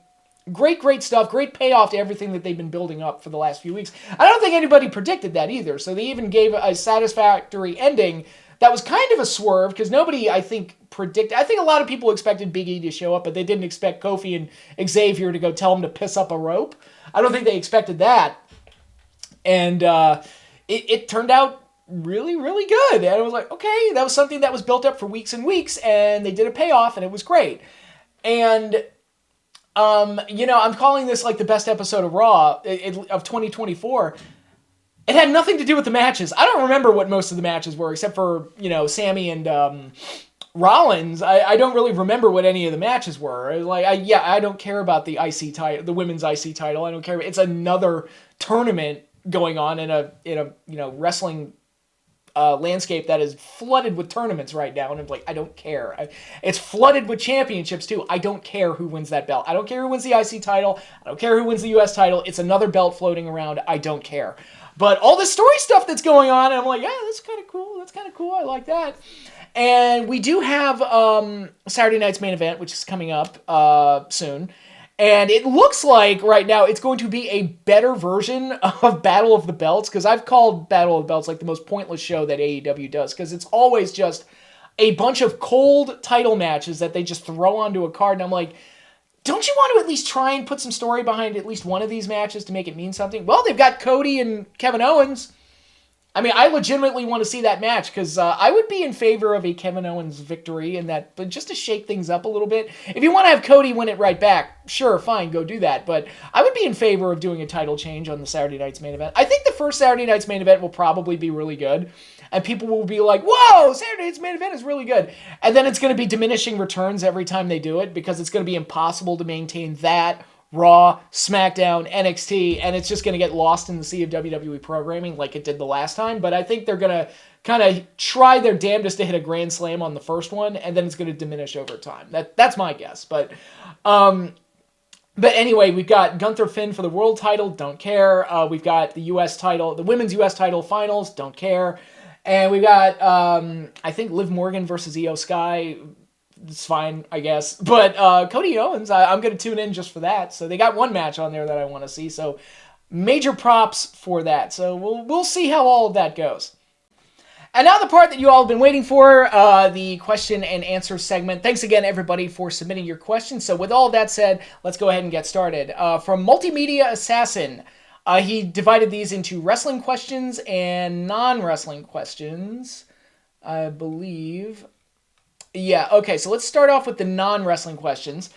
Great stuff. Great payoff to everything that they've been building up for the last few weeks. I don't think anybody predicted that either. So they even gave a satisfactory ending that was kind of a swerve because nobody, I think, predicted. I think a lot of people expected Big E to show up, but they didn't expect Kofi and Xavier to go tell him to piss up a rope. I don't think they expected that. And it turned out really, really good. And I was like, okay, that was something that was built up for weeks and weeks, and they did a payoff, and it was great. And I'm calling this like the best episode of Raw of 2024. It had nothing to do with the matches. I don't remember what most of the matches were, except for, Sammy and Rollins. I don't really remember what any of the matches were. I don't care about the IC title, the women's IC title. I don't care. It's another tournament going on in a wrestling landscape that is flooded with tournaments right now, and I'm like, I don't care. It's flooded with championships too. I don't care who wins that belt. I don't care who wins the IC title. I don't care who wins the US title. It's another belt floating around. I don't care. But all the story stuff that's going on, and I'm like, yeah, that's kind of cool. That's kind of cool. I like that. And we do have Saturday night's main event, which is coming up soon. And it looks like right now it's going to be a better version of Battle of the Belts, because I've called Battle of the Belts like the most pointless show that AEW does, because it's always just a bunch of cold title matches that they just throw onto a card. And I'm like, don't you want to at least try and put some story behind at least one of these matches to make it mean something? Well, they've got Cody and Kevin Owens. I mean, I legitimately want to see that match, because I would be in favor of a Kevin Owens victory in that, but just to shake things up a little bit. If you want to have Cody win it right back, sure, fine, go do that. But I would be in favor of doing a title change on the Saturday night's main event. I think the first Saturday night's main event will probably be really good, and people will be like, whoa, Saturday night's main event is really good. And then it's going to be diminishing returns every time they do it, because it's going to be impossible to maintain that Raw, SmackDown, NXT, and it's just going to get lost in the sea of WWE programming like it did the last time. But I think they're going to kind of try their damnedest to hit a grand slam on the first one, and then it's going to diminish over time. That's my guess. But anyway, we've got Gunther Finn for the world title, don't care. We've got the US title, the women's US title finals, don't care. And we've got, I think, Liv Morgan versus Io Sky. It's fine, I guess. But Cody Owens, I'm going to tune in just for that. So they got one match on there that I want to see. So major props for that. So we'll see how all of that goes. And now the part that you all have been waiting for, the question and answer segment. Thanks again, everybody, for submitting your questions. So with all of that said, let's go ahead and get started. From Multimedia Assassin, he divided these into wrestling questions and non-wrestling questions, I believe. Yeah, okay, so let's start off with the non-wrestling questions.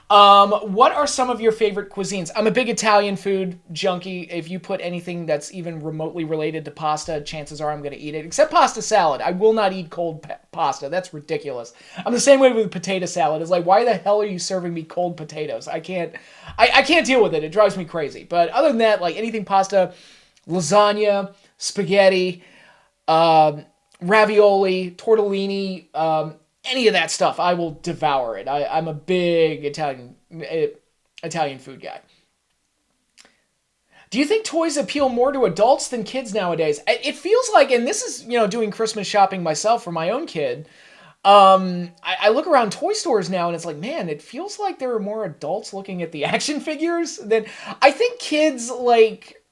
What are some of your favorite cuisines? I'm a big Italian food junkie. If you put anything that's even remotely related to pasta, chances are I'm going to eat it. Except pasta salad. I will not eat cold pasta. That's ridiculous. I'm the same way with potato salad. It's like, why the hell are you serving me cold potatoes? I can't deal with it. It drives me crazy. But other than that, like anything pasta, lasagna, spaghetti, ravioli, tortellini, any of that stuff, I will devour it. I'm a big Italian food guy. Do you think toys appeal more to adults than kids nowadays? It feels like, and this is, doing Christmas shopping myself for my own kid, I look around toy stores now and it's like, man, it feels like there are more adults looking at the action figures than I think kids like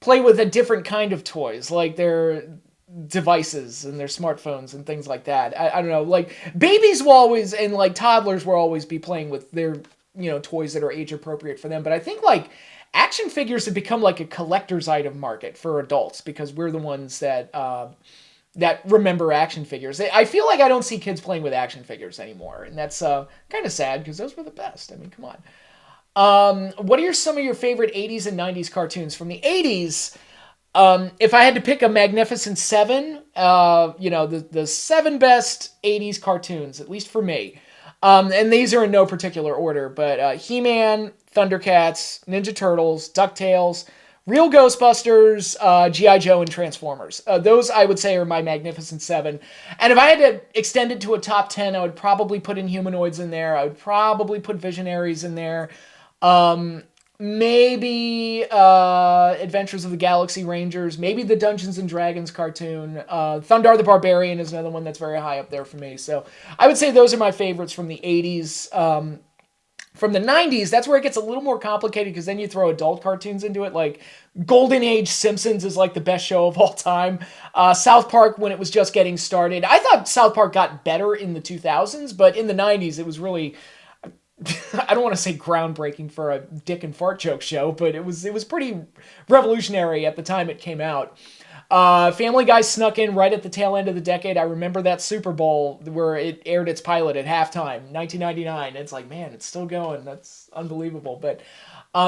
play with a different kind of toys, like their devices and their smartphones and things like that. I don't know, like babies will always and like toddlers will always be playing with their toys that are age appropriate for them. But I think like action figures have become like a collector's item market for adults because we're the ones that remember action figures. I feel like I don't see kids playing with action figures anymore, and that's kind of sad because those were the best. I mean, come on. What are some of your favorite 80s and 90s cartoons? From the 80s, if I had to pick a Magnificent Seven, the seven best 80s cartoons, at least for me. And these are in no particular order, but He-Man, Thundercats, Ninja Turtles, DuckTales, Real Ghostbusters, G.I. Joe, and Transformers. Those, I would say, are my Magnificent Seven. And if I had to extend it to a top 10, I would probably put Inhumanoids in there. I would probably put Visionaries in there. Maybe Adventures of the Galaxy Rangers. Maybe the Dungeons and Dragons cartoon. Thundar the Barbarian is another one that's very high up there for me. So I would say those are my favorites from the 80s. From the 90s, that's where it gets a little more complicated because then you throw adult cartoons into it. Like Golden Age Simpsons is like the best show of all time. South Park, when it was just getting started. I thought South Park got better in the 2000s, but in the 90s, it was really... I don't want to say groundbreaking for a dick and fart joke show, but it was pretty revolutionary at the time it came out. Family Guy snuck in right at the tail end of the decade. I remember that Super Bowl where it aired its pilot at halftime, 1999. It's like, man, it's still going. That's unbelievable. But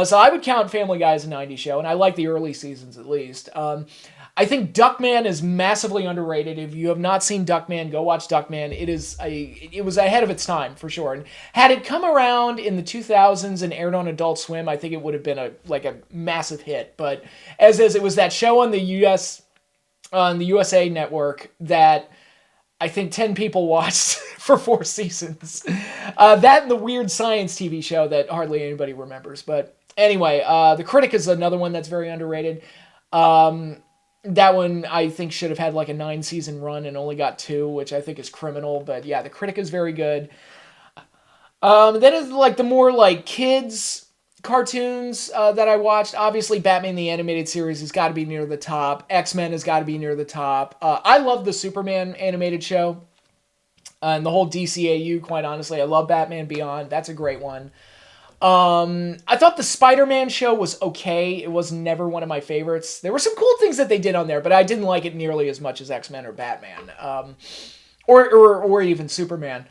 so I would count Family Guy as a 90s show, and I like the early seasons at least. I think Duckman is massively underrated. If you have not seen Duckman, go watch Duckman. It was ahead of its time for sure. And had it come around in the 2000s and aired on Adult Swim, I think it would have been a massive hit. But as it was that show on the USA network that I think 10 people watched for 4 seasons. That and the Weird Science TV show that hardly anybody remembers. But anyway, The Critic is another one that's very underrated. That one I think should have had like a 9-season run and only got 2, which I think is criminal. But yeah, The Critic is very good. Then it's like the more like kids cartoons that I watched. Obviously, Batman the Animated Series has got to be near the top. X-Men has got to be near the top. I love the Superman animated show and the whole DCAU, quite honestly. I love Batman Beyond. That's a great one. I thought the Spider-Man show was okay. It was never one of my favorites. There were some cool things that they did on there, but I didn't like it nearly as much as X-Men or Batman. Or even Superman.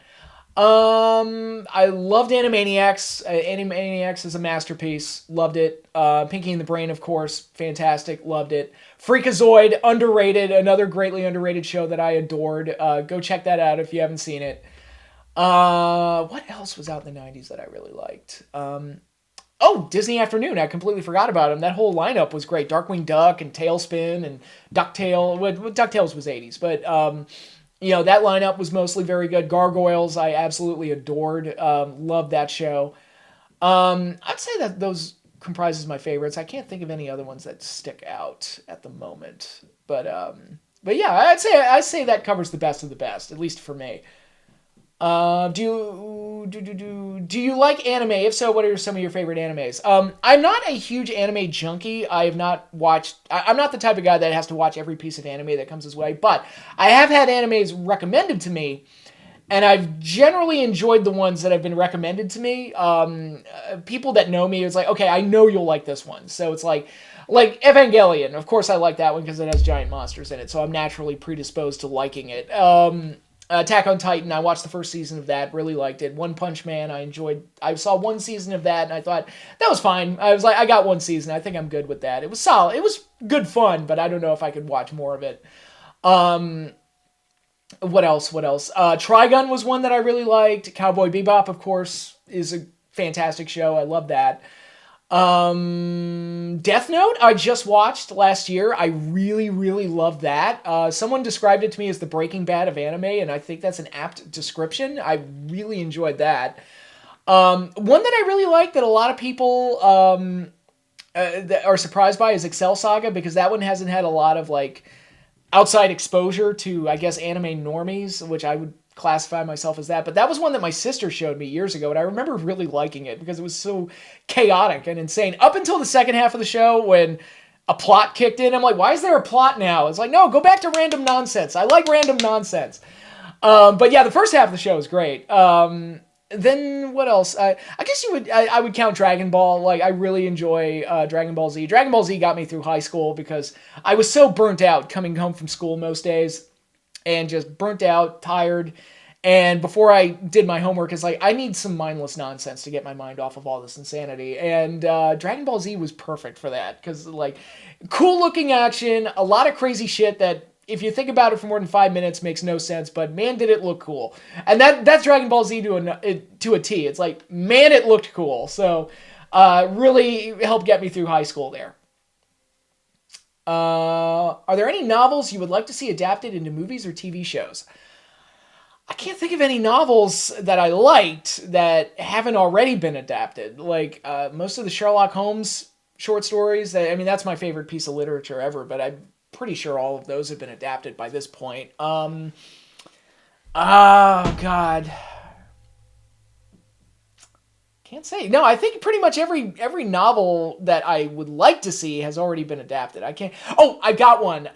I loved Animaniacs. Animaniacs is a masterpiece. Loved it. Pinky and the Brain, of course. Fantastic. Loved it. Freakazoid, underrated. Another greatly underrated show that I adored. Go check that out if you haven't seen it. What else was out in the 90s that I really liked? Disney Afternoon. I completely forgot about him. That whole lineup was great. Darkwing Duck and Tailspin and DuckTales. Well, DuckTales was 80s, but that lineup was mostly very good. Gargoyles, I absolutely adored. Loved that show. I'd say that those comprises my favorites. I can't think of any other ones that stick out at the moment. But yeah, I'd say that covers the best of the best, at least for me. Do you like anime? If so, what are some of your favorite animes? I'm not a huge anime junkie. I have not watched... I'm not the type of guy that has to watch every piece of anime that comes his way, but I have had animes recommended to me, and I've generally enjoyed the ones that have been recommended to me. People that know me, it's like, okay, I know you'll like this one. So it's like Evangelion. Of course I like that one because it has giant monsters in it, so I'm naturally predisposed to liking it. Attack on Titan, I watched the first season of that, really liked it. One Punch Man, I saw one season of that, and I thought, that was fine. I was like, I got one season, I think I'm good with that. It was solid, it was good fun, but I don't know if I could watch more of it. What else? Trigun was one that I really liked. Cowboy Bebop, of course, is a fantastic show, I love that. Death Note, I just watched last year. I really, really loved that. Someone described it to me as the Breaking Bad of anime, and I think that's an apt description. I really enjoyed that. One that I really like that a lot of people that are surprised by is Excel Saga, because that one hasn't had a lot of outside exposure to, I guess, anime normies, which I would classify myself as that, but that was one that my sister showed me years ago, and I remember really liking it because it was so chaotic and insane. Up until the second half of the show when a plot kicked in, I'm like, why is there a plot now? It's like, no, go back to random nonsense. I like random nonsense. But yeah, the first half of the show is great. Then what else? I guess I would count Dragon Ball. Like, I really enjoy Dragon Ball Z. Dragon Ball Z got me through high school because I was so burnt out coming home from school most days and just burnt out, tired. And before I did my homework, it's like, I need some mindless nonsense to get my mind off of all this insanity. And Dragon Ball Z was perfect for that because, like, cool looking action, a lot of crazy shit that, if you think about it for more than 5 minutes, makes no sense, but man, did it look cool. And that's Dragon Ball Z to a T. It's like, man, it looked cool. So, really helped get me through high school there. Are there any novels you would like to see adapted into movies or TV shows? I can't think of any novels that I liked that haven't already been adapted. Like, most of the Sherlock Holmes short stories, that's my favorite piece of literature ever, but I'm pretty sure all of those have been adapted by this point. Oh, God. Can't say. No, I think pretty much every novel that I would like to see has already been adapted. I can't... Oh, I got one.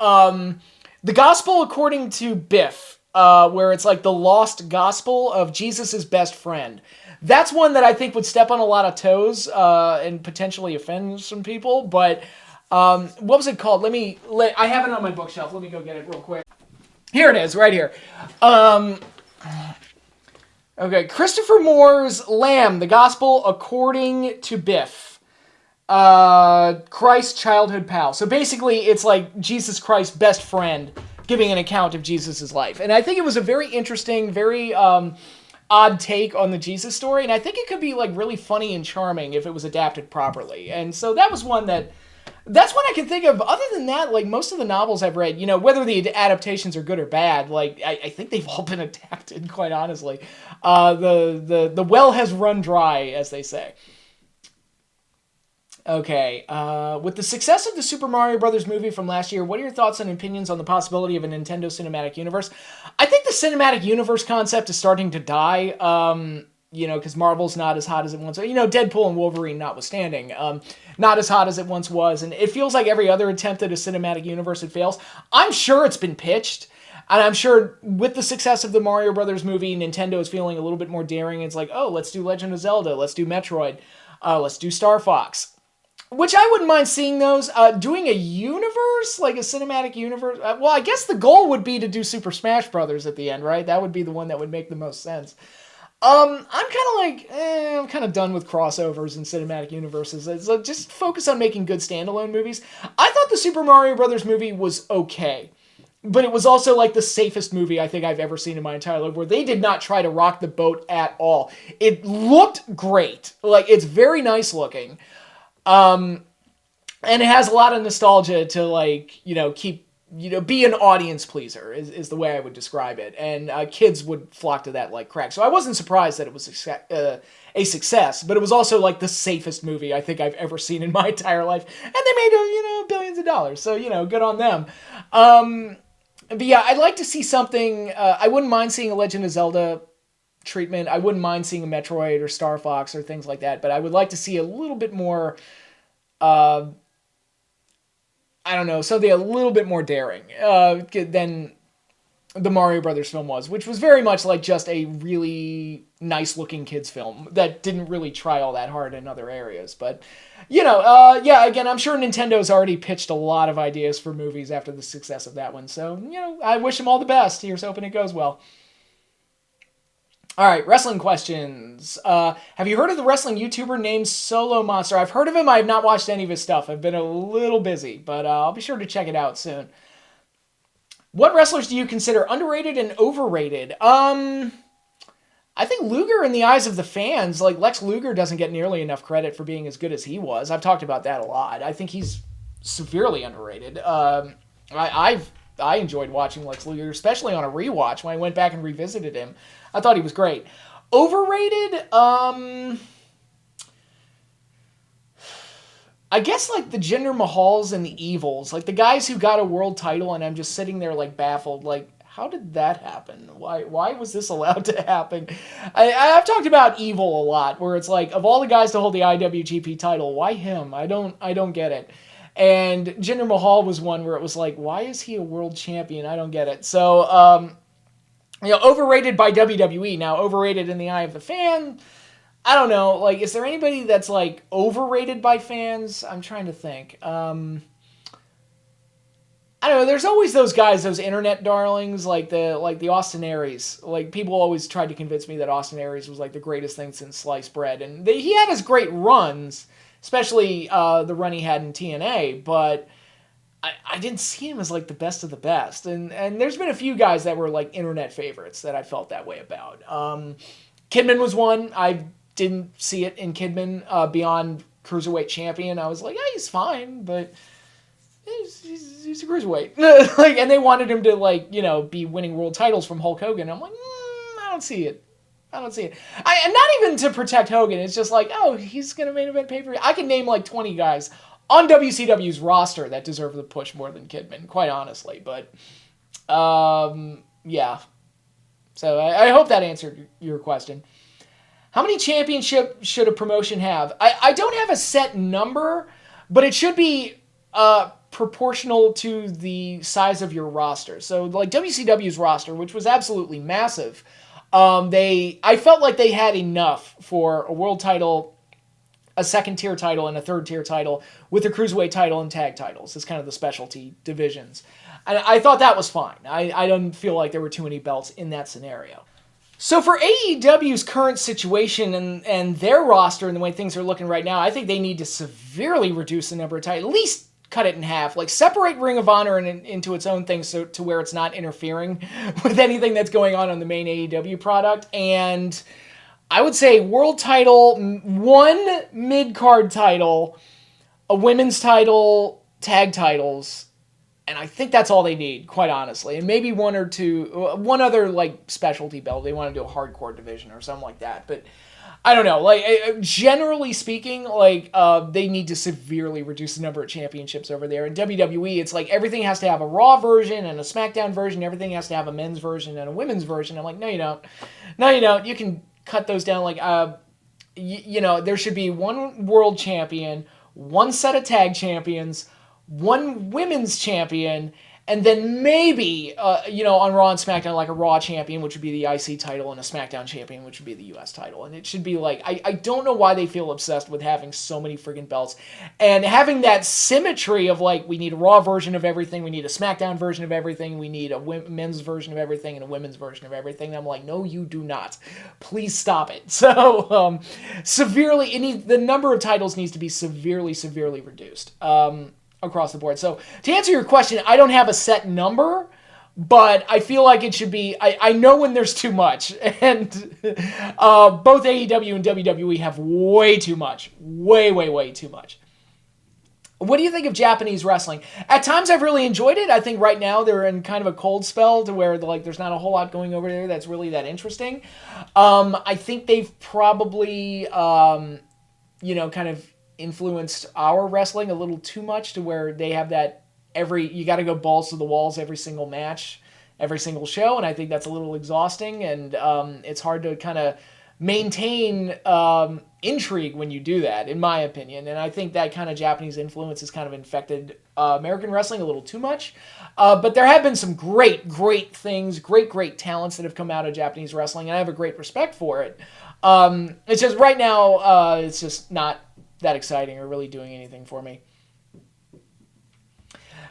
The Gospel According to Biff, where it's like the lost gospel of Jesus's best friend. That's one that I think would step on a lot of toes and potentially offend some people, but what was it called? I have it on my bookshelf. Let me go get it real quick. Here it is, right here. Okay, Christopher Moore's Lamb, The Gospel According to Biff. Christ's childhood pal. So basically, it's like Jesus Christ's best friend giving an account of Jesus' life. And I think it was a very interesting, very odd take on the Jesus story. And I think it could be like really funny and charming if it was adapted properly. And so that was one that's one I can think of. Other than that, like most of the novels I've read, whether the adaptations are good or bad, like I think they've all been adapted, quite honestly. The well has run dry, as they say. Okay, with the success of the Super Mario Brothers movie from last year, what are your thoughts and opinions on the possibility of a Nintendo Cinematic Universe? I think the Cinematic Universe concept is starting to die, because Marvel's not as hot as it once was. Deadpool and Wolverine notwithstanding, not as hot as it once was, and it feels like every other attempt at a Cinematic Universe, it fails. I'm sure it's been pitched, and I'm sure with the success of the Mario Brothers movie, Nintendo is feeling a little bit more daring. It's like, oh, let's do Legend of Zelda, let's do Metroid, let's do Star Fox. Which I wouldn't mind seeing those. Doing a universe, like a cinematic universe. Well, I guess the goal would be to do Super Smash Brothers at the end, right? That would be the one that would make the most sense. I'm kind of done with crossovers and cinematic universes. It's like, just focus on making good standalone movies. I thought the Super Mario Brothers movie was okay. But it was also like the safest movie I think I've ever seen in my entire life, where they did not try to rock the boat at all. It looked great. Like, it's very nice looking. And it has a lot of nostalgia to keep, be an audience pleaser is the way I would describe it. And kids would flock to that like crack. So I wasn't surprised that it was a success, but it was also like the safest movie I think I've ever seen in my entire life. And they made, billions of dollars. So, good on them. But yeah, I'd like to see something, I wouldn't mind seeing a Legend of Zelda treatment. I wouldn't mind seeing a Metroid or Star Fox or things like that, but I would like to see a little bit more, something a little bit more daring than the Mario Brothers film was, which was very much like just a really nice looking kids film that didn't really try all that hard in other areas. But, again, I'm sure Nintendo's already pitched a lot of ideas for movies after the success of that one. So, I wish them all the best. Here's hoping it goes well. All right, wrestling questions. Have you heard of the wrestling YouTuber named Solo Monster? I've heard of him. I have not watched any of his stuff. I've been a little busy, but I'll be sure to check it out soon. What wrestlers do you consider underrated and overrated? I think Luger in the eyes of the fans, like Lex Luger doesn't get nearly enough credit for being as good as he was. I've talked about that a lot. I think he's severely underrated. I enjoyed watching Lex Luger, especially on a rewatch when I went back and revisited him. I thought he was great. Overrated? I guess like the Jinder Mahals and the Evils, like the guys who got a world title, and I'm just sitting there like baffled. Like, how did that happen? Why was this allowed to happen? I've talked about Evil a lot, where it's like, of all the guys to hold the IWGP title, why him? I don't get it. And Jinder Mahal was one where it was like, why is he a world champion? I don't get it. So, overrated by WWE. Now, overrated in the eye of the fan, I don't know. Like, is there anybody that's like overrated by fans? I'm trying to think. I don't know. There's always those guys, those internet darlings, like the Austin Aries. Like, people always tried to convince me that Austin Aries was like the greatest thing since sliced bread, and he had his great runs, especially the run he had in TNA. But I didn't see him as like the best of the best, and there's been a few guys that were like internet favorites that I felt that way about. Kidman was one. I didn't see it in Kidman beyond Cruiserweight champion. I was like, yeah, he's fine, but he's a cruiserweight. Like, and they wanted him to like, be winning world titles from Hulk Hogan. I'm like, I don't see it. I don't see it. And not even to protect Hogan. It's just like, oh, he's gonna main event pay-per-view. I can name like 20 guys on WCW's roster that deserve the push more than Kidman, quite honestly. But yeah. So I hope that answered your question. How many championships should a promotion have? I don't have a set number, but it should be proportional to the size of your roster. So like WCW's roster, which was absolutely massive, I felt like they had enough for a world title, a second tier title, and a third tier title with a cruiserweight title and tag titles as kind of the specialty divisions. And I thought that was fine. I don't feel like there were too many belts in that scenario. So for AEW's current situation and their roster and the way things are looking right now, I think they need to severely reduce the number of titles, at least cut it in half. Like, separate Ring of Honor into its own thing, so to where it's not interfering with anything that's going on the main AEW product. And I would say world title, one mid-card title, a women's title, tag titles, and I think that's all they need, quite honestly. And maybe one other like specialty belt. They want to do a hardcore division or something like that. But I don't know. Like, generally speaking, like, they need to severely reduce the number of championships over there. In WWE, it's like everything has to have a Raw version and a SmackDown version. Everything has to have a men's version and a women's version. I'm like, no, you don't. No, you don't. You can cut those down. Like, there should be one world champion, one set of tag champions, one women's champion, and then maybe, on Raw and SmackDown, like a Raw champion, which would be the IC title, and a SmackDown champion, which would be the US title. And it should be like, I don't know why they feel obsessed with having so many friggin' belts. And having that symmetry of, like, we need a Raw version of everything, we need a SmackDown version of everything, we need a men's version of everything, and a women's version of everything. And I'm like, no, you do not. Please stop it. So, the number of titles needs to be severely, severely reduced. Across the board. So to answer your question, I don't have a set number, but I feel like it should be, I know when there's too much, and both AEW and WWE have way too much. Way, way, way too much. What do you think of Japanese wrestling? At times I've really enjoyed it. I think right now they're in kind of a cold spell to where there's not a whole lot going over there that's really that interesting. I think they've probably, kind of influenced our wrestling a little too much to where they have that you got to go balls to the walls every single match, every single show, and I think that's a little exhausting, and it's hard to kind of maintain intrigue when you do that, in my opinion. And I think that kind of Japanese influence has kind of infected American wrestling a little too much. But there have been some great, great things, great talents that have come out of Japanese wrestling, and I have a great respect for it. It's just right now, it's just not that exciting or really doing anything for me.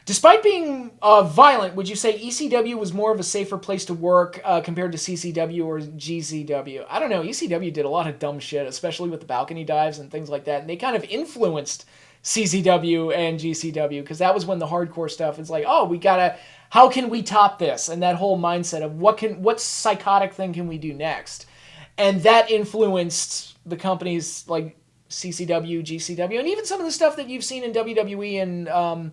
Despite being violent, would you say ECW was more of a safer place to work compared to CCW or GCW? I don't know. ECW did a lot of dumb shit, especially with the balcony dives and things like that. And they kind of influenced CCW and GCW because that was when the hardcore stuff is like, oh, how can we top this? And that whole mindset of what psychotic thing can we do next? And that influenced the companies like CCW, GCW, and even some of the stuff that you've seen in WWE and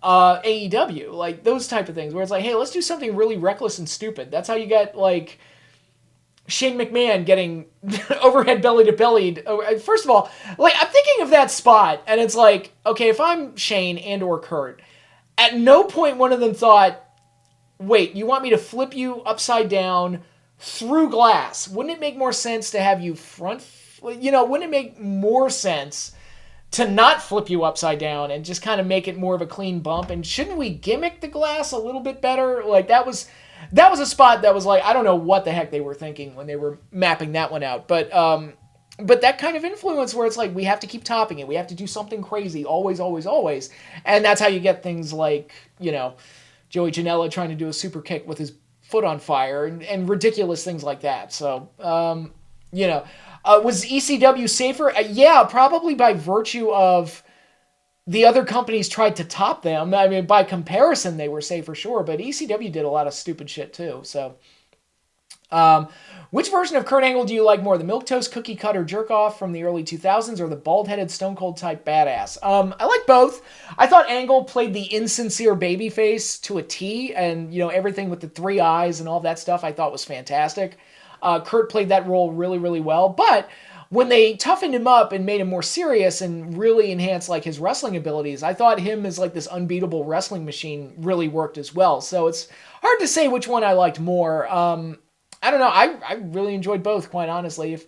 AEW, like those type of things where it's like, hey, let's do something really reckless and stupid. That's how you get like Shane McMahon getting overhead belly to belly. First of all, like I'm thinking of that spot and it's like, okay, if I'm Shane and or Kurt, at no point one of them thought, wait, you want me to flip you upside down through glass? Wouldn't it make more sense to have you wouldn't it make more sense to not flip you upside down and just kind of make it more of a clean bump? And shouldn't we gimmick the glass a little bit better? Like that was a spot that was like, I don't know what the heck they were thinking when they were mapping that one out. But that kind of influence where it's like, we have to keep topping it. We have to do something crazy always, always, always. And that's how you get things like, Joey Janela trying to do a super kick with his foot on fire and ridiculous things like that. So, was ECW safer? Yeah, probably by virtue of the other companies tried to top them. I mean, by comparison, they were safer, sure, but ECW did a lot of stupid shit too. So, which version of Kurt Angle do you like more? The milquetoast cookie cutter jerk off from the early 2000s or the bald headed Stone Cold type badass? I like both. I thought Angle played the insincere babyface to a T, and everything with the three eyes and all that stuff I thought was fantastic. Kurt played that role really, really well, but when they toughened him up and made him more serious and really enhanced like his wrestling abilities, I thought him as like this unbeatable wrestling machine really worked as well. So it's hard to say which one I liked more. I don't know. I really enjoyed both, quite honestly.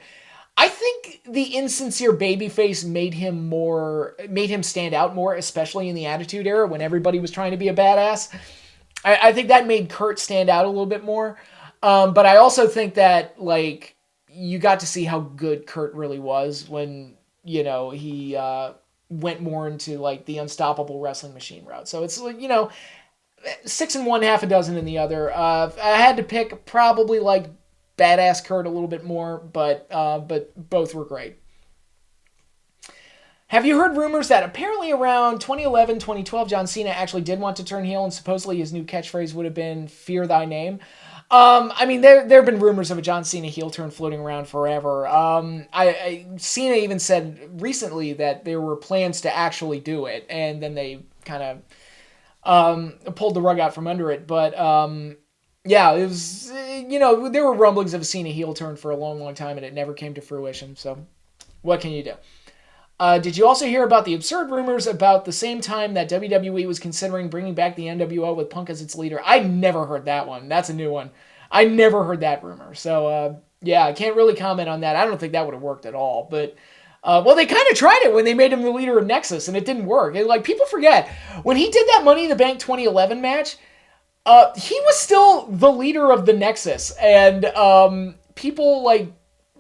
I think the insincere babyface made him stand out more, especially in the Attitude Era when everybody was trying to be a badass. I think that made Kurt stand out a little bit more. But I also think that like you got to see how good Kurt really was when he went more into like the unstoppable wrestling machine route. So it's like 6 in one, half a dozen in the other. I had to pick probably like badass Kurt a little bit more, but both were great. Have you heard rumors that apparently around 2011, 2012, John Cena actually did want to turn heel, and supposedly his new catchphrase would have been "Fear Thy Name"? I mean, there have been rumors of a John Cena heel turn floating around forever. Cena even said recently that there were plans to actually do it, and then they kind of pulled the rug out from under it. But yeah, it was there were rumblings of a Cena heel turn for a long, long time, and it never came to fruition. So, what can you do? Did you also hear about the absurd rumors about the same time that WWE was considering bringing back the NWO with Punk as its leader? I never heard that one. That's a new one. I never heard that rumor. So, yeah, I can't really comment on that. I don't think that would have worked at all. But, well, they kind of tried it when they made him the leader of Nexus, and it didn't work. People forget, when he did that Money in the Bank 2011 match, he was still the leader of the Nexus. And people,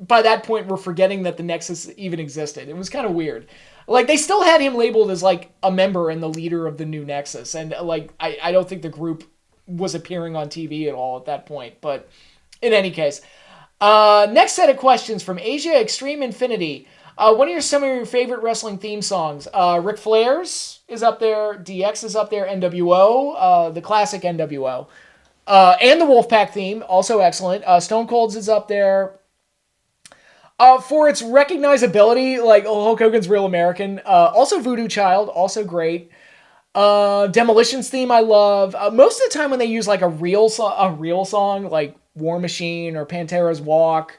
by that point were forgetting that the Nexus even existed. It was kind of weird. They still had him labeled as a member and the leader of the new Nexus. And I don't think the group was appearing on TV at all at that point. But in any case, next set of questions from Asia Extreme Infinity. What are some of your favorite wrestling theme songs? Ric Flair's is up there. DX is up there. NWO, the classic NWO. And the Wolfpack theme, also excellent. Stone Cold's is up there. For its recognizability, Hulk Hogan's Real American. Also Voodoo Child, also great. Demolition's theme I love. Most of the time when they use a real song like War Machine or Pantera's Walk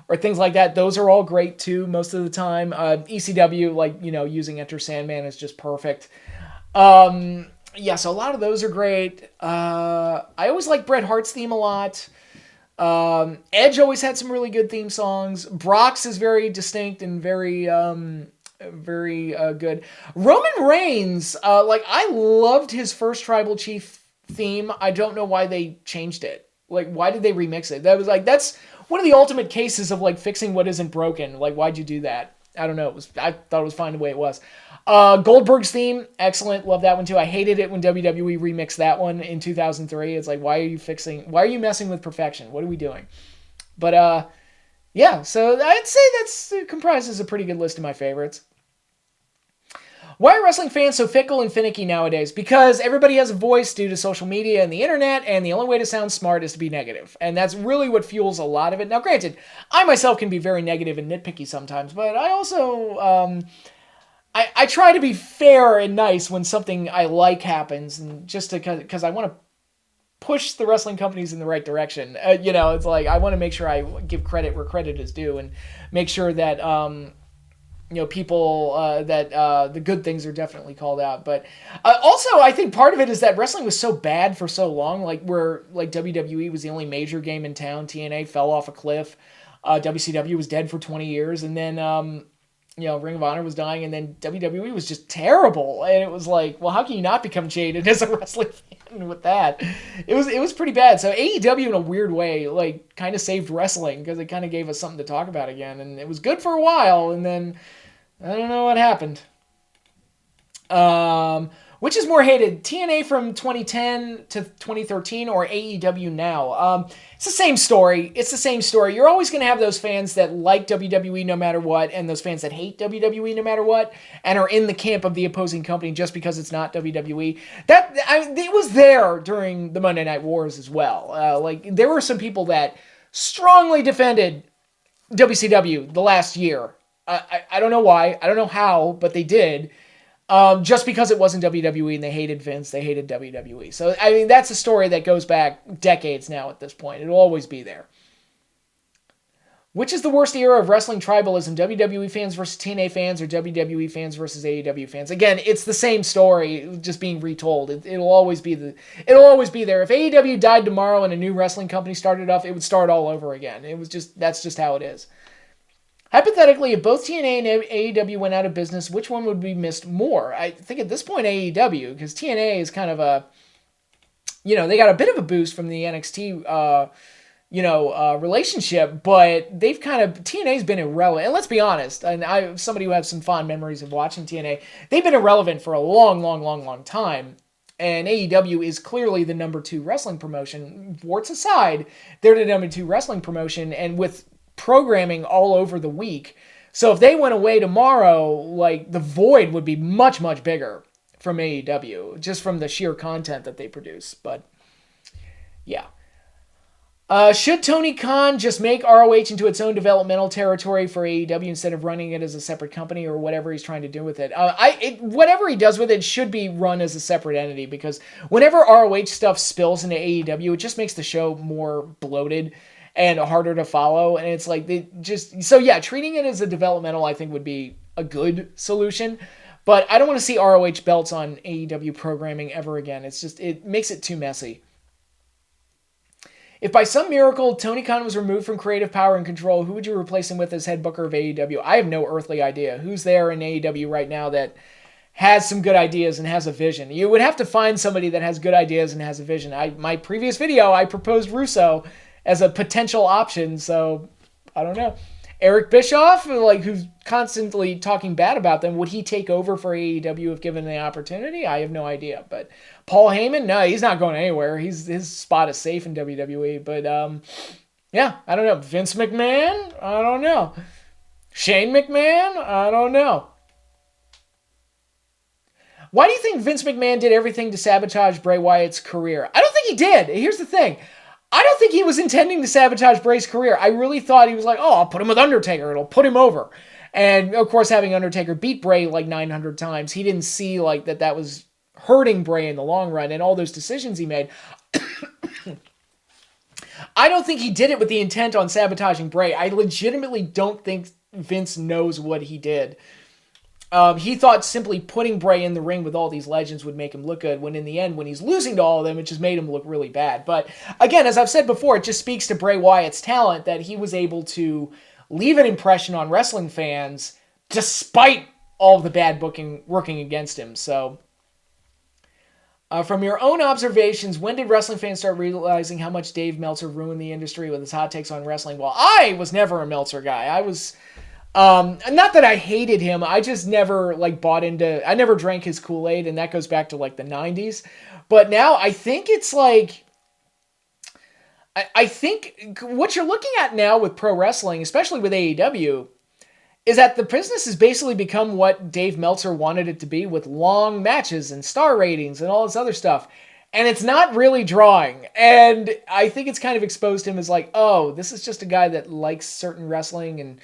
or things like that, those are all great too most of the time. ECW, using Enter Sandman is just perfect. Yeah, so a lot of those are great. I always like Bret Hart's theme a lot. Edge always had some really good theme songs. Brock's is very distinct and very good. Roman Reigns, I loved his first Tribal Chief theme. I don't know why they changed it. Why did they remix it? That was that's one of the ultimate cases of fixing what isn't broken. Why'd you do that? I don't know. I thought it was fine the way it was. Goldberg's theme, excellent. Love that one too. I hated it when WWE remixed that one in 2003. It's why are you messing with perfection? What are we doing? But, yeah, so I'd say it comprises a pretty good list of my favorites. Why are wrestling fans so fickle and finicky nowadays? Because everybody has a voice due to social media and the internet, and the only way to sound smart is to be negative. And that's really what fuels a lot of it. Now, granted, I myself can be very negative and nitpicky sometimes, but I also, I try to be fair and nice when something I like happens, and just because I want to push the wrestling companies in the right direction. It's I want to make sure I give credit where credit is due, and make sure that, people that the good things are definitely called out. But also, I think part of it is that wrestling was so bad for so long, like where like WWE was the only major game in town. TNA fell off a cliff. WCW was dead for 20 years, and then Ring of Honor was dying, and then WWE was just terrible. And it was like, well, how can you not become jaded as a wrestling fan with that? It was pretty bad. So AEW in a weird way, like, kind of saved wrestling because it kind of gave us something to talk about again, and it was good for a while, and then I don't know what happened. Which is more hated, TNA from 2010 to 2013 or AEW now? It's the same story. It's the same story. You're always going to have those fans that like WWE no matter what, and those fans that hate WWE no matter what, and are in the camp of the opposing company just because it's not WWE. It was there during the Monday Night Wars as well. Like, there were some people that strongly defended WCW the last year. I don't know why. I don't know how, but they did. Just because it wasn't WWE and they hated Vince, they hated WWE. So, I mean, that's a story that goes back decades now at this point. It'll always be there. Which is the worst era of wrestling tribalism? WWE fans versus TNA fans or WWE fans versus AEW fans? Again, it's the same story, just being retold. It'll always be there. If AEW died tomorrow and a new wrestling company started off, it would start all over again. That's just how it is. Hypothetically, if both TNA and AEW went out of business, which one would be missed more? I think at this point AEW, because TNA is kind of they got a bit of a boost from the NXT, relationship, but TNA's been irrelevant. And let's be honest, and I'm somebody who has some fond memories of watching TNA, they've been irrelevant for a long, long, long, long time. And AEW is clearly the number 2 wrestling promotion. Warts aside, they're the number 2 wrestling promotion, and with programming all over the week. So if they went away tomorrow, like, the void would be much, much bigger from AEW, just from the sheer content that they produce. But, yeah. Should Tony Khan just make ROH into its own developmental territory for AEW instead of running it as a separate company or whatever he's trying to do with it? Whatever he does with it should be run as a separate entity, because whenever ROH stuff spills into AEW, it just makes the show more bloated and harder to follow. And it's like, treating it as a developmental, I think, would be a good solution. But I don't want to see ROH belts on AEW programming ever again. It makes it too messy. If by some miracle Tony Khan was removed from creative power and control, who would you replace him with as head booker of AEW? I have no earthly idea. Who's there in AEW right now that has some good ideas and has a vision? You would have to find somebody that has good ideas and has a vision. My previous video, I proposed Russo as a potential option, so I don't know. Eric Bischoff, who's constantly talking bad about them, would he take over for AEW if given the opportunity? I have no idea. But Paul Heyman, no, he's not going anywhere. His spot is safe in WWE. But I don't know. Vince McMahon, I don't know. Shane McMahon, I don't know. Why do you think Vince McMahon did everything to sabotage Bray Wyatt's career? I don't think he did. Here's the thing. I don't think he was intending to sabotage Bray's career. I really thought he was like, I'll put him with Undertaker. It'll put him over. And, of course, having Undertaker beat Bray like 900 times, he didn't see that was hurting Bray in the long run and all those decisions he made. I don't think he did it with the intent on sabotaging Bray. I legitimately don't think Vince knows what he did. He thought simply putting Bray in the ring with all these legends would make him look good, when in the end, when he's losing to all of them, it just made him look really bad. But again, as I've said before, it just speaks to Bray Wyatt's talent that he was able to leave an impression on wrestling fans despite all of the bad booking working against him. So, from your own observations, when did wrestling fans start realizing how much Dave Meltzer ruined the industry with his hot takes on wrestling? Well, I was never a Meltzer guy. I was... not that I hated him, I just never bought into, I never drank his Kool-Aid, and that goes back to the 90s. But now I think it's I think what you're looking at now with pro wrestling, especially with AEW, is that the business has basically become what Dave Meltzer wanted it to be, with long matches and star ratings and all this other stuff. And it's not really drawing. And I think it's kind of exposed him as this is just a guy that likes certain wrestling and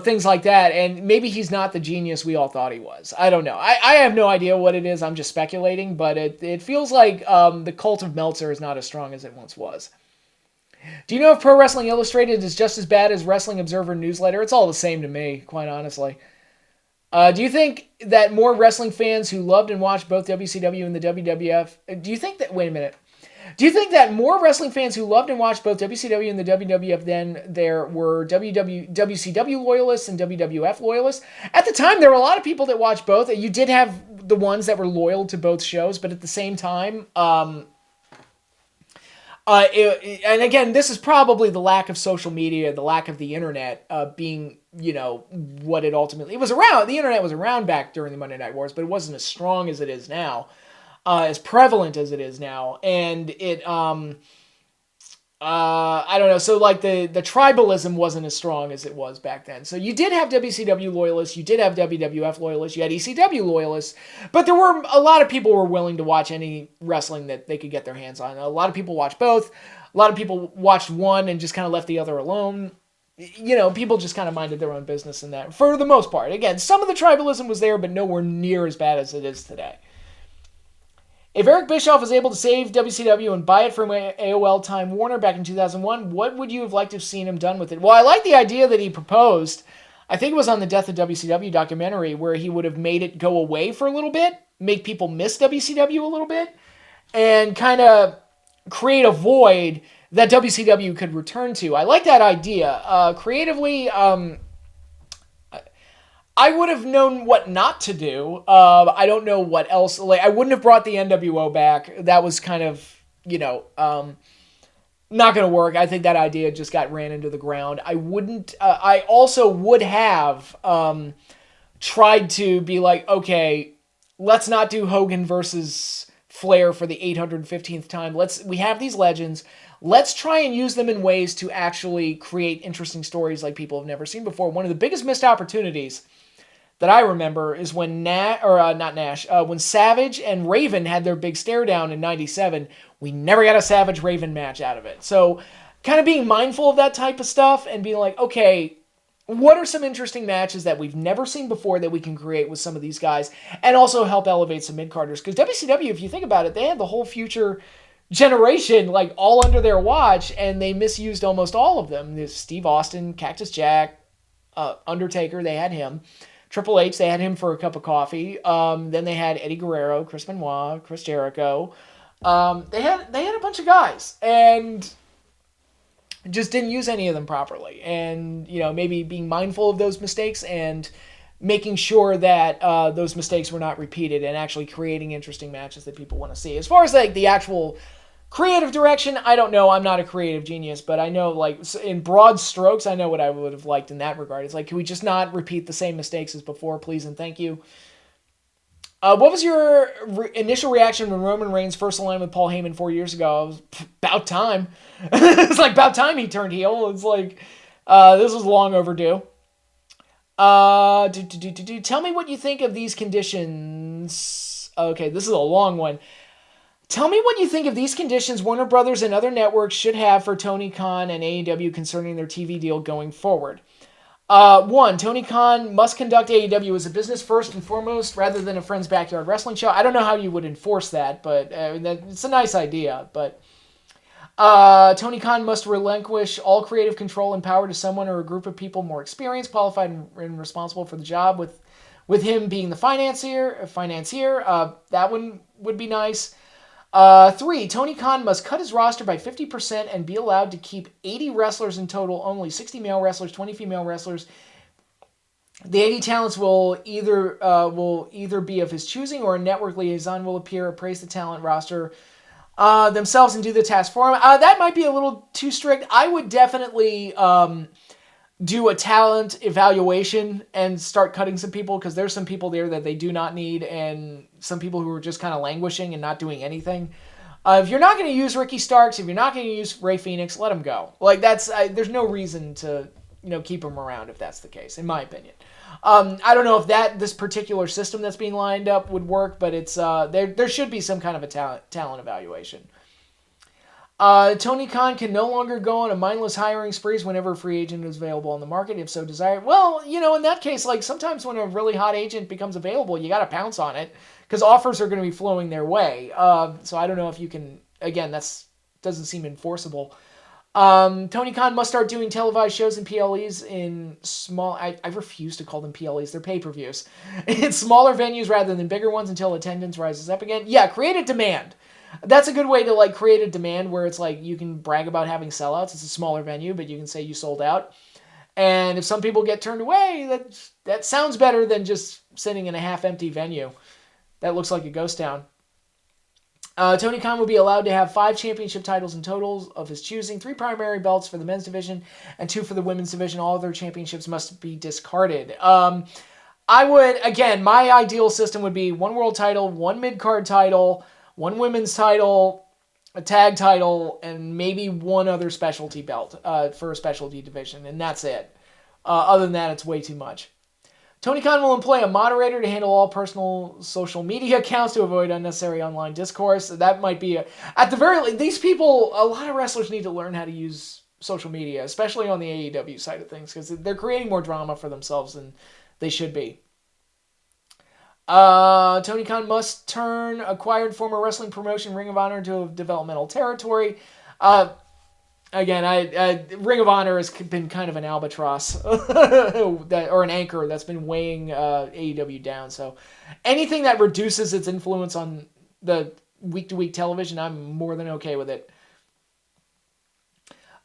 things like that. And maybe he's not the genius we all thought he was. I don't know. I have no idea what it is. I'm just speculating, but it feels like the cult of Meltzer is not as strong as it once was. Do you know if Pro Wrestling Illustrated is just as bad as Wrestling Observer Newsletter? It's all the same to me, quite honestly. Do you think that more wrestling fans who loved and watched both WCW and the WWF, do you think that, wait a minute, do you think that more wrestling fans who loved and watched both WCW and the WWF than there were WCW loyalists and WWF loyalists? At the time, there were a lot of people that watched both. You did have the ones that were loyal to both shows, but at the same time, and again, this is probably the lack of social media, the lack of the internet being, what it ultimately... It was around. The internet was around back during the Monday Night Wars, but it wasn't as strong as it is now, as prevalent as it is now. And it... I don't know. So like the tribalism wasn't as strong as it was back then. So you did have WCW loyalists, you did have WWF loyalists, you had ECW loyalists, but there were a lot of people were willing to watch any wrestling that they could get their hands on. A lot of people watched both. A lot of people watched one and just kind of left the other alone. People just kind of minded their own business in that for the most part. Again, some of the tribalism was there, but nowhere near as bad as it is today. If Eric Bischoff was able to save WCW and buy it from AOL Time Warner back in 2001, what would you have liked to have seen him done with it? Well, I like the idea that he proposed. I think it was on the Death of WCW documentary where he would have made it go away for a little bit, make people miss WCW a little bit, and kind of create a void that WCW could return to. I like that idea. Creatively, I would have known what not to do. I don't know what else. Like, I wouldn't have brought the NWO back. That was kind of, not going to work. I think that idea just got ran into the ground. I wouldn't. I also would have tried to be like, okay, let's not do Hogan versus Flair for the 815th time. We have these legends. Let's try and use them in ways to actually create interesting stories like people have never seen before. One of the biggest missed opportunities that I remember is when when Savage and Raven had their big stare down in '97. We never got a Savage Raven match out of it. So kind of being mindful of that type of stuff and being like, okay, what are some interesting matches that we've never seen before that we can create with some of these guys and also help elevate some mid-carders? Because WCW, if you think about it, they had the whole future generation like all under their watch and they misused almost all of them. There's Steve Austin, Cactus Jack, Undertaker, they had him. Triple H, they had him for a cup of coffee. Then they had Eddie Guerrero, Chris Benoit, Chris Jericho. They had a bunch of guys and just didn't use any of them properly. And maybe being mindful of those mistakes and making sure that those mistakes were not repeated and actually creating interesting matches that people want to see. As far as like the actual creative direction, I don't know. I'm not a creative genius, but I know, like, in broad strokes, I know what I would have liked in that regard. It's like, can we just not repeat the same mistakes as before, please and thank you? What was your initial reaction when Roman Reigns first aligned with Paul Heyman 4 years ago? It was about time. It's like about time he turned heel. It's like, this was long overdue. Tell me what you think of these conditions. Okay, this is a long one. Tell me what you think of these conditions Warner Brothers and other networks should have for Tony Khan and AEW concerning their TV deal going forward. 1, Tony Khan must conduct AEW as a business first and foremost rather than a friend's backyard wrestling show. I don't know how you would enforce that, but it's a nice idea. But Tony Khan must relinquish all creative control and power to someone or a group of people more experienced, qualified, and responsible for the job, with him being the financier. That one would be nice. 3, Tony Khan must cut his roster by 50% and be allowed to keep 80 wrestlers in total, only 60 male wrestlers, 20 female wrestlers. The 80 talents will either be of his choosing or a network liaison will appear, appraise the talent roster themselves and do the task for him. That might be a little too strict. I would definitely do a talent evaluation and start cutting some people because there's some people there that they do not need and some people who are just kind of languishing and not doing anything. If you're not going to use Ricky Starks, if you're not going to use Ray Phoenix, let him go. Like there's no reason to keep him around if that's the case, in my opinion. I don't know if this particular system that's being lined up would work, but it's there should be some kind of a talent evaluation. Tony Khan can no longer go on a mindless hiring sprees whenever a free agent is available on the market, if so desired. Well, in that case, like sometimes when a really hot agent becomes available, you got to pounce on it because offers are going to be flowing their way. So I don't know if you can, again, that doesn't seem enforceable. Tony Khan must start doing televised shows and PLEs in small. I refuse to call them PLEs. They're pay-per-views. In smaller venues rather than bigger ones until attendance rises up again. Yeah, create a demand. That's a good way to like create a demand where it's like you can brag about having sellouts. It's a smaller venue, but you can say you sold out. And if some people get turned away, that sounds better than just sitting in a half-empty venue. That looks like a ghost town. Tony Khan will be allowed to have 5 championship titles in total of his choosing, 3 primary belts for the men's division and 2 for the women's division. All other championships must be discarded. I would, again, my ideal system would be 1 world title, 1 mid-card title, 1 women's title, a tag title, and maybe 1 other specialty belt for a specialty division, and that's it. Other than that, it's way too much. Tony Khan will employ a moderator to handle all personal social media accounts to avoid unnecessary online discourse. That might be, at the very least, these people, a lot of wrestlers need to learn how to use social media, especially on the AEW side of things, because they're creating more drama for themselves than they should be. Tony Khan must turn acquired former wrestling promotion Ring of Honor into a developmental territory. Again, Ring of Honor has been kind of an albatross or an anchor that's been weighing AEW down. So anything that reduces its influence on the week-to-week television, I'm more than okay with it.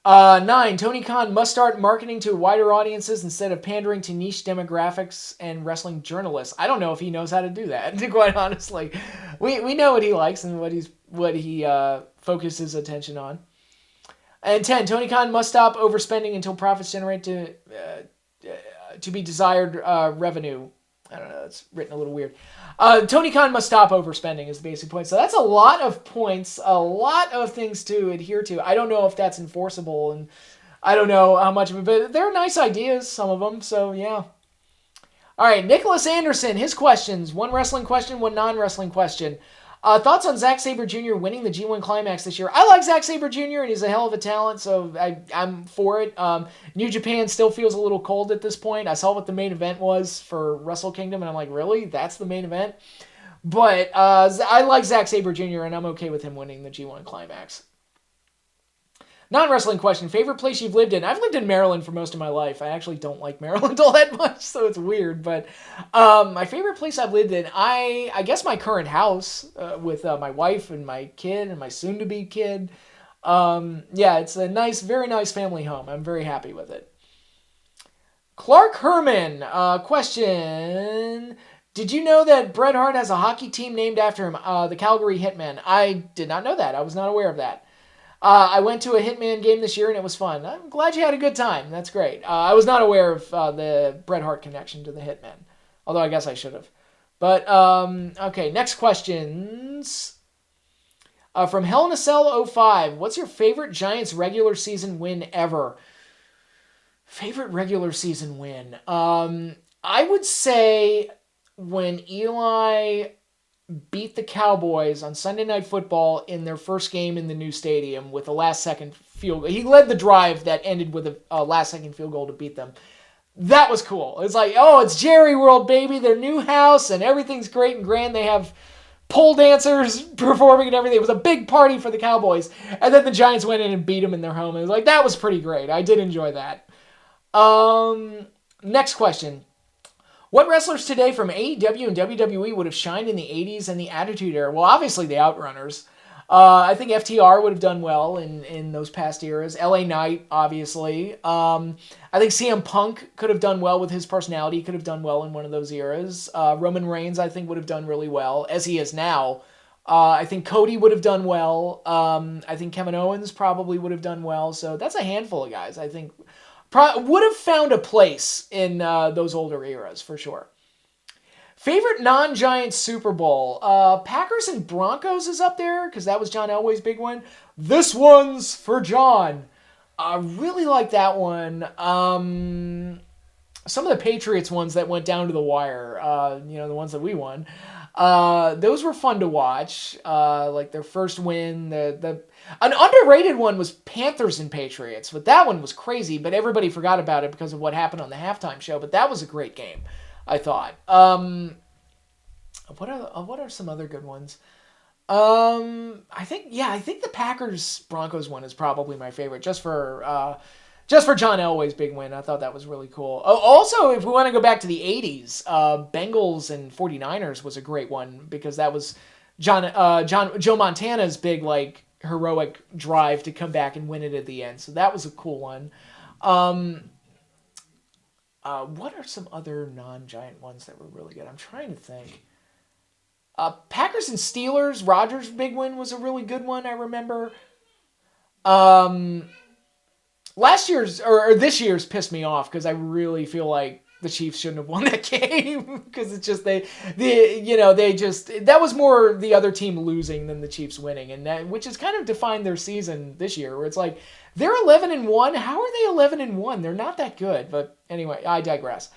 9, Tony Khan must start marketing to wider audiences instead of pandering to niche demographics and wrestling journalists. I don't know if he knows how to do that, quite honestly. We know what he likes and what he focuses attention on. And 10, Tony Khan must stop overspending until profits generate to be desired revenue. I don't know, it's written a little weird. Tony Khan must stop overspending is the basic point. So that's a lot of points, a lot of things to adhere to. I don't know if that's enforceable, and I don't know how much of it, but they're nice ideas, some of them, so yeah. All right, Nicholas Anderson, his questions. 1 wrestling question, 1 non-wrestling question. Thoughts on Zack Sabre Jr. winning the G1 Climax this year? I like Zack Sabre Jr. and he's a hell of a talent, so I'm for it. New Japan still feels a little cold at this point. I saw what the main event was for Wrestle Kingdom, and I'm like, really? That's the main event? But I like Zack Sabre Jr., and I'm okay with him winning the G1 Climax. Non-wrestling question. Favorite place you've lived in? I've lived in Maryland for most of my life. I actually don't like Maryland all that much, so it's weird. But my favorite place I've lived in, I guess my current house with my wife and my kid and my soon-to-be kid. Yeah, it's a nice, very nice family home. I'm very happy with it. Clark Herman, question. Did you know that Bret Hart has a hockey team named after him, the Calgary Hitmen? I did not know that. I was not aware of that. I went to a Hitman game this year and it was fun. I'm glad you had a good time. That's great. I was not aware of the Bret Hart connection to the Hitman, although I guess I should have. But, okay, next questions. From Hell in a Cell 05, what's your favorite Giants regular season win ever? Favorite regular season win? I would say when Eli beat the Cowboys on Sunday Night Football in their first game in the new stadium with a last-second field goal. He led the drive that ended with a last-second field goal to beat them. That was cool. It's like, oh, it's Jerry World, baby, their new house, and everything's great and grand. They have pole dancers performing and everything. It was a big party for the Cowboys. And then the Giants went in and beat them in their home. It was like, that was pretty great. I did enjoy that. Next question. What wrestlers today from AEW and WWE would have shined in the 80s and the Attitude Era? Well, obviously the Outrunners. I think FTR would have done well in those past eras. LA Knight, obviously. I think CM Punk could have done well with his personality. He could have done well in one of those eras. Roman Reigns, I think, would have done really well, as he is now. I think Cody would have done well. I think Kevin Owens probably would have done well. So that's a handful of guys, I think, would have found a place in those older eras, for sure. Favorite non-Giant Super Bowl? Packers and Broncos is up there, because that was John Elway's big one. This one's for John. I really like that one. Some of the Patriots ones that went down to the wire, the ones that we won, those were fun to watch. Like their first win, an underrated one was Panthers and Patriots, but that one was crazy, but everybody forgot about it because of what happened on the halftime show, but that was a great game, I thought. What are some other good ones? I think the Packers Broncos one is probably my favorite, just for John Elway's big win. I thought that was really cool. Oh, also, if we want to go back to the 80s, Bengals and 49ers was a great one, because that was Joe Montana's big, like, heroic drive to come back and win it at the end. So that was a cool one. What are some other non-giant ones that were really good? I'm trying to think. Packers and Steelers, Rodgers' big win was a really good one, I remember. Last year's, or this year's, pissed me off, because I really feel like the Chiefs shouldn't have won that game, because it's just, that was more the other team losing than the Chiefs winning, and that, which has kind of defined their season this year, where it's like, they're 11-1. How are they 11-1? They're not that good, but anyway, I digress.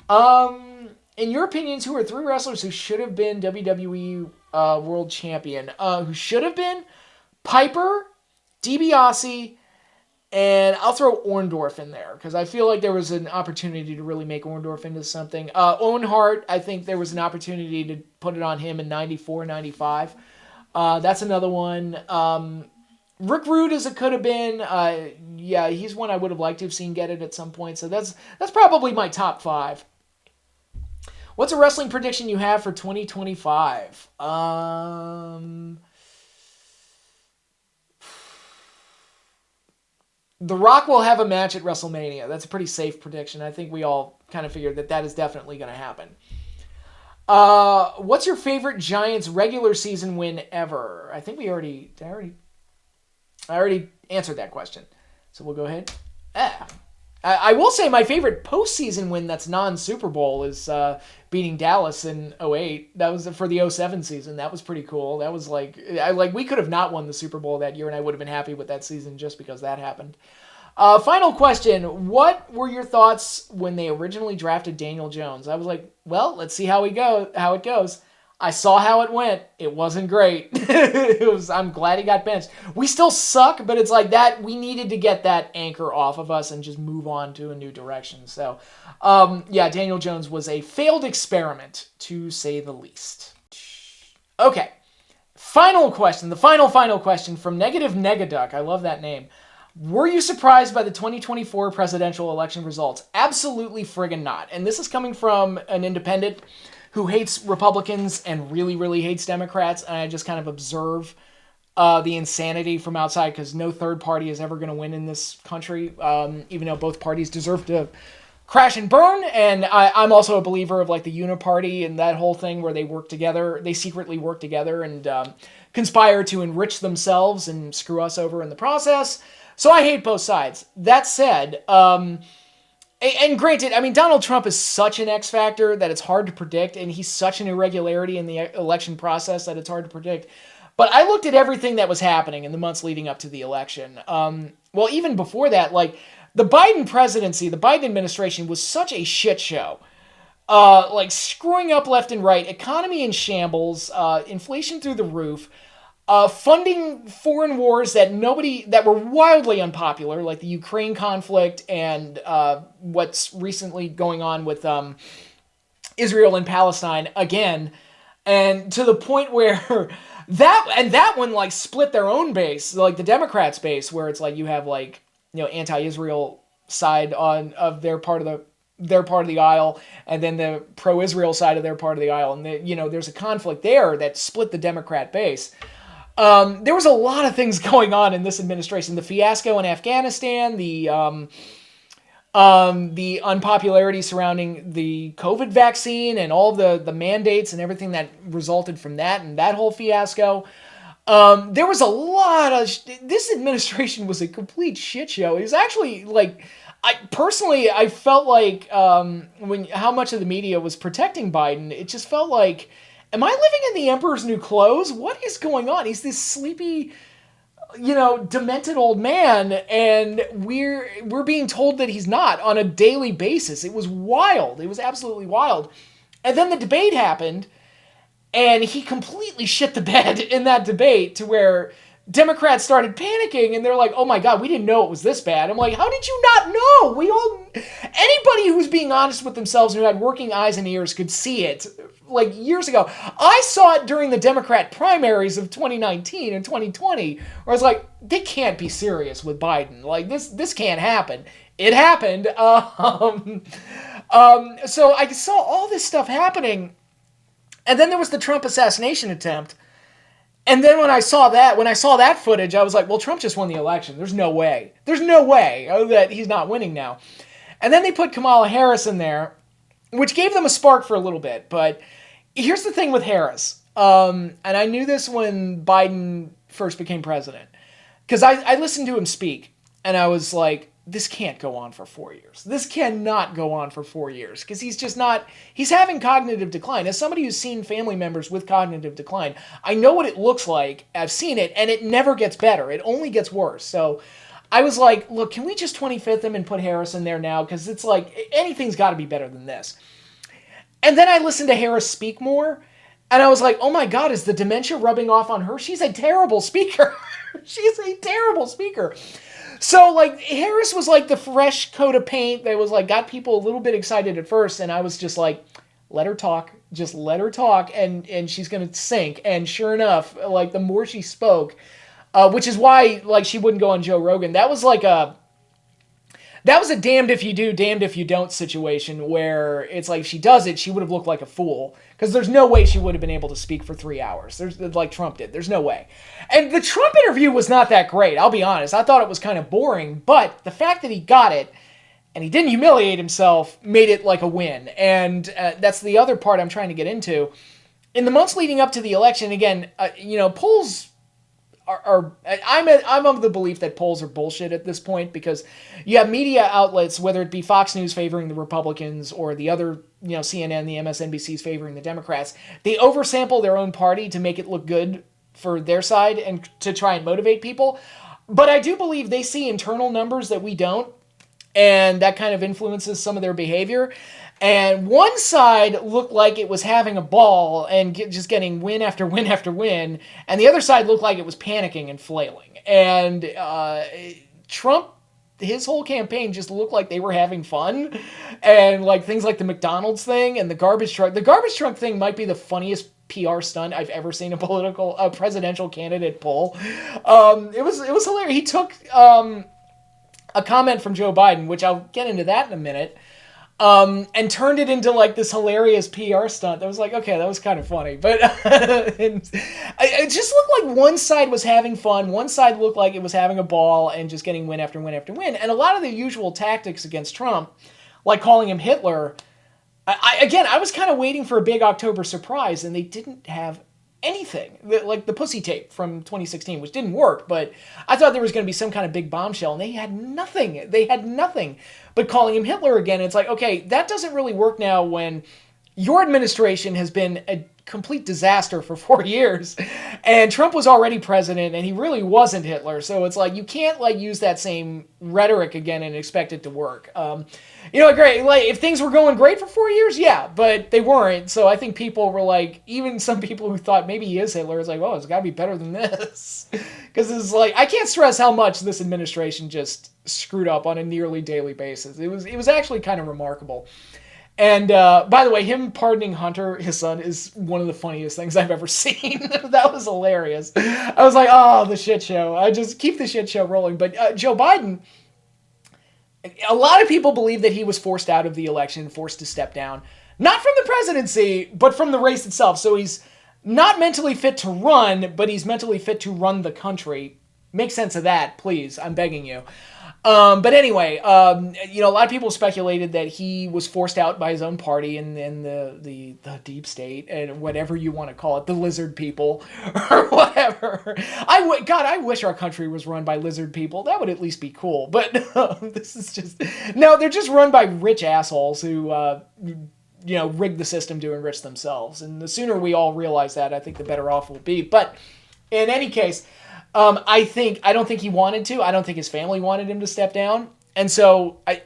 In your opinions, who are 3 wrestlers who should have been WWE World Champion? Who should have been? Piper, DiBiase, and I'll throw Orndorff in there, because I feel like there was an opportunity to really make Orndorff into something. Owen Hart, I think there was an opportunity to put it on him in 94, 95. That's another one. Rick Rude, as it could have been, he's one I would have liked to have seen get it at some point. So that's probably my top 5. What's a wrestling prediction you have for 2025? The Rock will have a match at WrestleMania. That's a pretty safe prediction. I think we all kind of figured that is definitely going to happen. What's your favorite Giants regular season win ever? I think I already answered that question. So we'll go ahead. I will say my favorite postseason win that's non-Super Bowl is beating Dallas in 2008. That was for the 2007 season. That was pretty cool. That was we could have not won the Super Bowl that year, and I would have been happy with that season just because that happened. Final question. What were your thoughts when they originally drafted Daniel Jones? I was like, well, let's see how it goes. I saw how it went. It wasn't great. I'm glad he got benched. We still suck, but it's like that. We needed to get that anchor off of us and just move on to a new direction. So, Daniel Jones was a failed experiment, to say the least. Okay. Final question. The final question from Negative Negaduck. I love that name. Were you surprised by the 2024 presidential election results? Absolutely friggin' not. And this is coming from an independent who hates Republicans and really, really hates Democrats, and I just kind of observe the insanity from outside, because no third party is ever going to win in this country, even though both parties deserve to crash and burn. And I'm also a believer of, like, the uniparty and that whole thing where they work together. They secretly work together and conspire to enrich themselves and screw us over in the process. So I hate both sides. That said, and granted, I mean, Donald Trump is such an X factor that it's hard to predict, and he's such an irregularity in the election process that it's hard to predict. But I looked at everything that was happening in the months leading up to the election. Well, even before that, like, the Biden presidency, the Biden administration was such a shit show. Screwing up left and right, economy in shambles, inflation through the roof, funding foreign wars that were wildly unpopular, like the Ukraine conflict and what's recently going on with Israel and Palestine again, and to the point where that one, like, split their own base, like the Democrats' base, where it's like you have, like, anti-Israel side of their part of the aisle, and then the pro-Israel side of their part of the aisle, and there's a conflict there that split the Democrat base. There was a lot of things going on in this administration. The fiasco in Afghanistan, the unpopularity surrounding the COVID vaccine and all the mandates and everything that resulted from that, and that whole fiasco. There was a lot of... This administration was a complete shit show. It was actually, like... I felt like how much of the media was protecting Biden, it just felt like... Am I living in the Emperor's New Clothes? What is going on? He's this sleepy, demented old man, and we're being told that he's not on a daily basis. It was wild. It was absolutely wild. And then the debate happened, and he completely shit the bed in that debate, to where Democrats started panicking, and they're like, oh my God, we didn't know it was this bad. I'm like, how did you not know? Anybody who was being honest with themselves and who had working eyes and ears could see it, like years ago. I saw it during the Democrat primaries of 2019 and 2020, where I was like, they can't be serious with Biden. Like this can't happen. It happened. So I saw all this stuff happening, and then there was the Trump assassination attempt. And then when I saw that footage, I was like, well, Trump just won the election. There's no way that he's not winning now. And then they put Kamala Harris in there, which gave them a spark for a little bit. But here's the thing with Harris. And I knew this when Biden first became president. Because I listened to him speak, and I was like, this can't go on for 4 years. This cannot go on for 4 years. Because he's having cognitive decline. As somebody who's seen family members with cognitive decline, I know what it looks like. I've seen it, and it never gets better. It only gets worse. So I was like, look, can we just 25th him and put Harris in there now? Because it's like, anything's got to be better than this. And then I listened to Harris speak more, and I was like, oh my God, is the dementia rubbing off on her? She's a terrible speaker. She's a terrible speaker. So, like, Harris was like the fresh coat of paint that was like, got people a little bit excited at first, and I was just like, let her talk. Just let her talk, and she's going to sink. And sure enough, like, the more she spoke, which is why, like, she wouldn't go on Joe Rogan. That was a damned if you do, damned if you don't situation where it's like if she does it, she would have looked like a fool. Because there's no way she would have been able to speak for 3 hours. Like Trump did. There's no way. And the Trump interview was not that great, I'll be honest. I thought it was kind of boring. But the fact that he got it and he didn't humiliate himself made it like a win. And that's the other part I'm trying to get into. In the months leading up to the election, again, polls I'm of the belief that polls are bullshit at this point, because you have media outlets, whether it be Fox News favoring the Republicans or the other, CNN, the MSNBCs favoring the Democrats. They oversample their own party to make it look good for their side and to try and motivate people. But I do believe they see internal numbers that we don't, and that kind of influences some of their behavior. And one side looked like it was having a ball and just getting win after win after win. And the other side looked like it was panicking and flailing. And Trump, his whole campaign just looked like they were having fun. And like things like the McDonald's thing and the garbage truck. The garbage truck thing might be the funniest PR stunt I've ever seen a presidential candidate pull. It was hilarious. He took a comment from Joe Biden, which I'll get into that in a minute, and turned it into like this hilarious PR stunt. That was like, okay, that was kind of funny. But it just looked like one side was having fun. One side looked like it was having a ball and just getting win after win after win. And a lot of the usual tactics against Trump, like calling him Hitler, I was kind of waiting for a big October surprise, and they didn't have anything. Like the pussy tape from 2016, which didn't work, but I thought there was going to be some kind of big bombshell, and they had nothing. They had nothing but calling him Hitler again. It's like, okay, that doesn't really work now when your administration has been a complete disaster for 4 years, and Trump was already president, and he really wasn't Hitler. So it's like, you can't like use that same rhetoric again and expect it to work. Great. Like if things were going great for 4 years, yeah, but they weren't. So I think people were like, even some people who thought maybe he is Hitler, it's like, oh, it's got to be better than this, because it's like I can't stress how much this administration just screwed up on a nearly daily basis. It was actually kind of remarkable. And by the way, him pardoning Hunter, his son, is one of the funniest things I've ever seen. That was hilarious. I was like, oh, the shit show. I just keep the shit show rolling. But Joe Biden, a lot of people believe that he was forced out of the election, forced to step down. Not from the presidency, but from the race itself. So he's not mentally fit to run, but he's mentally fit to run the country. Make sense of that, please. I'm begging you. But anyway, a lot of people speculated that he was forced out by his own party and the deep state and whatever you want to call it, the lizard people or whatever. I wish our country was run by lizard people. That would at least be cool. But this is they're just run by rich assholes who rig the system to enrich themselves. And the sooner we all realize that, I think the better off we'll be. But in any case, I don't think he wanted to. I don't think his family wanted him to step down. And so, I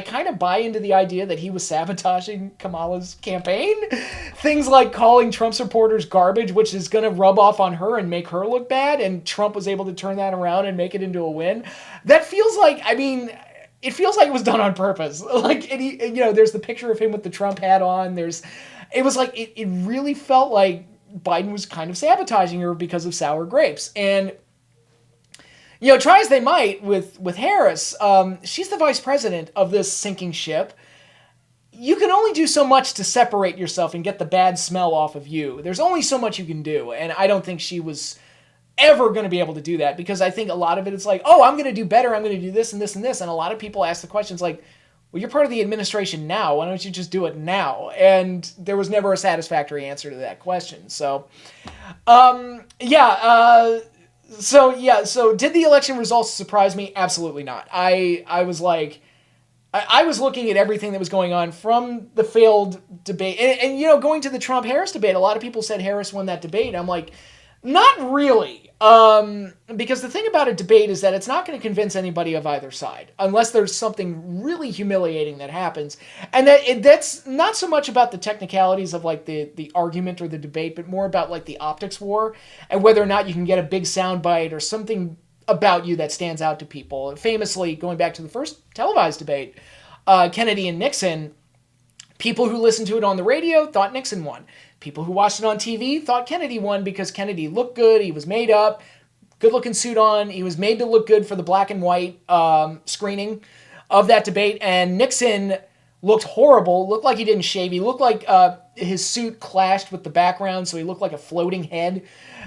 kind of buy into the idea that he was sabotaging Kamala's campaign. Things like calling Trump supporters garbage, which is going to rub off on her and make her look bad. And Trump was able to turn that around and make it into a win. That feels like, it feels like it was done on purpose. Like, there's the picture of him with the Trump hat on. it was like, it really felt like Biden was kind of sabotaging her because of sour grapes. And, try as they might with Harris, she's the vice president of this sinking ship. You can only do so much to separate yourself and get the bad smell off of you. There's only so much you can do. And I don't think she was ever going to be able to do that, because I think a lot of it is like, oh, I'm going to do better. I'm going to do this and this and this. And a lot of people ask the questions like, well, you're part of the administration now. Why don't you just do it now? And there was never a satisfactory answer to that question. So, so did the election results surprise me? Absolutely not. I was like, I was looking at everything that was going on from the failed debate. And going to the Trump-Harris debate, a lot of people said Harris won that debate. I'm like, not really. Because the thing about a debate is that it's not going to convince anybody of either side unless there's something really humiliating that happens. And that's not so much about the technicalities of like the argument or the debate, but more about like the optics war and whether or not you can get a big soundbite or something about you that stands out to people. Famously, going back to the first televised debate, Kennedy and Nixon, people who listened to it on the radio thought Nixon won. People who watched it on TV thought Kennedy won because Kennedy looked good. He was made up, good-looking suit on. He was made to look good for the black and white screening of that debate. And Nixon looked horrible, looked like he didn't shave. He looked like his suit clashed with the background, so he looked like a floating head.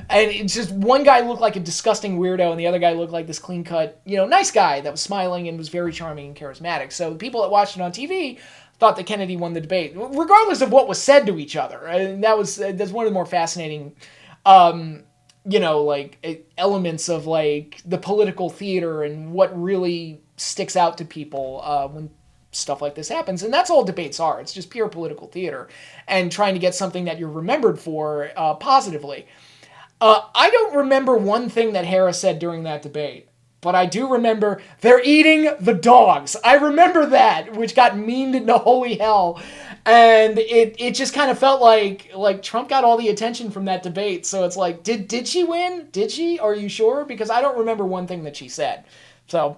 And it's just one guy looked like a disgusting weirdo, and the other guy looked like this clean-cut, nice guy that was smiling and was very charming and charismatic. So the people that watched it on TV thought that Kennedy won the debate, regardless of what was said to each other. And that's one of the more fascinating, elements of like the political theater and what really sticks out to people when stuff like this happens. And that's all debates are. It's just pure political theater and trying to get something that you're remembered for positively. I don't remember one thing that Harris said during that debate. But I do remember they're eating the dogs. I remember that, which got memed into holy hell. And it just kind of felt like Trump got all the attention from that debate. So it's like, did she win? Did she? Are you sure? Because I don't remember one thing that she said. So,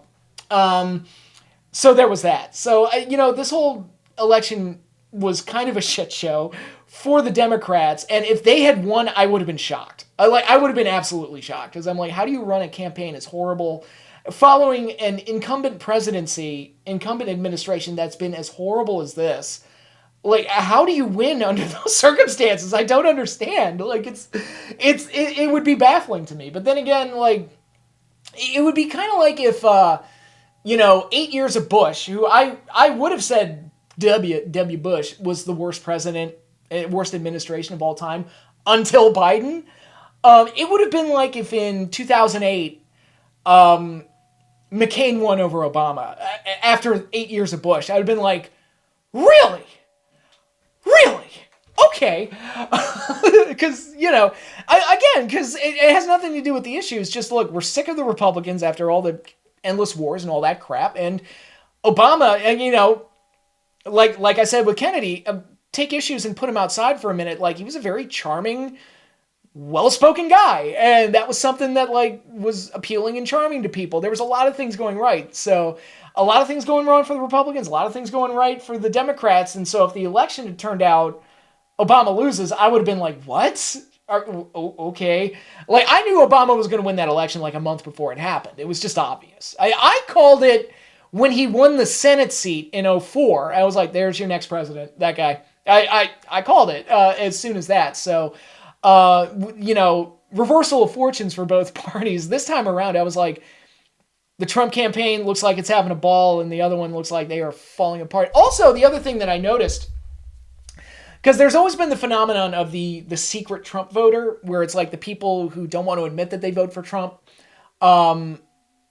so there was that. So, this whole election was kind of a shit show for the Democrats. And if they had won, I would have been shocked. I would have been absolutely shocked, because I'm like, how do you run a campaign as horrible following an incumbent administration that's been as horrible as this? Like, how do you win under those circumstances? I don't understand. Like, it would be baffling to me. But then again, like, it would be kind of like if 8 years of Bush, who I would have said W. Bush was the worst president, worst administration of all time until Biden. It would have been like if in 2008, McCain won over Obama after 8 years of Bush. I would have been like, really? Really? Okay. Because, because it has nothing to do with the issues. Just look, we're sick of the Republicans after all the endless wars and all that crap. And Obama, and like I said with Kennedy, take issues and put him outside for a minute. Like, he was a very charming, well-spoken guy, and that was something that was appealing and charming to people. There was a lot of things going right. So a lot of things going wrong for the Republicans, a lot of things going right for the Democrats. And so if the election had turned out Obama loses, I would have been like, what? Okay. Like, I knew Obama was going to win that election like a month before it happened. It was just obvious. I called it when he won the Senate seat in 2004. I was like, there's your next president, that guy. I called it as soon as that. So, reversal of fortunes for both parties. This time around, I was like, the Trump campaign looks like it's having a ball, and the other one looks like they are falling apart. Also, the other thing that I noticed, because there's always been the phenomenon of the secret Trump voter, where it's like the people who don't want to admit that they vote for Trump. When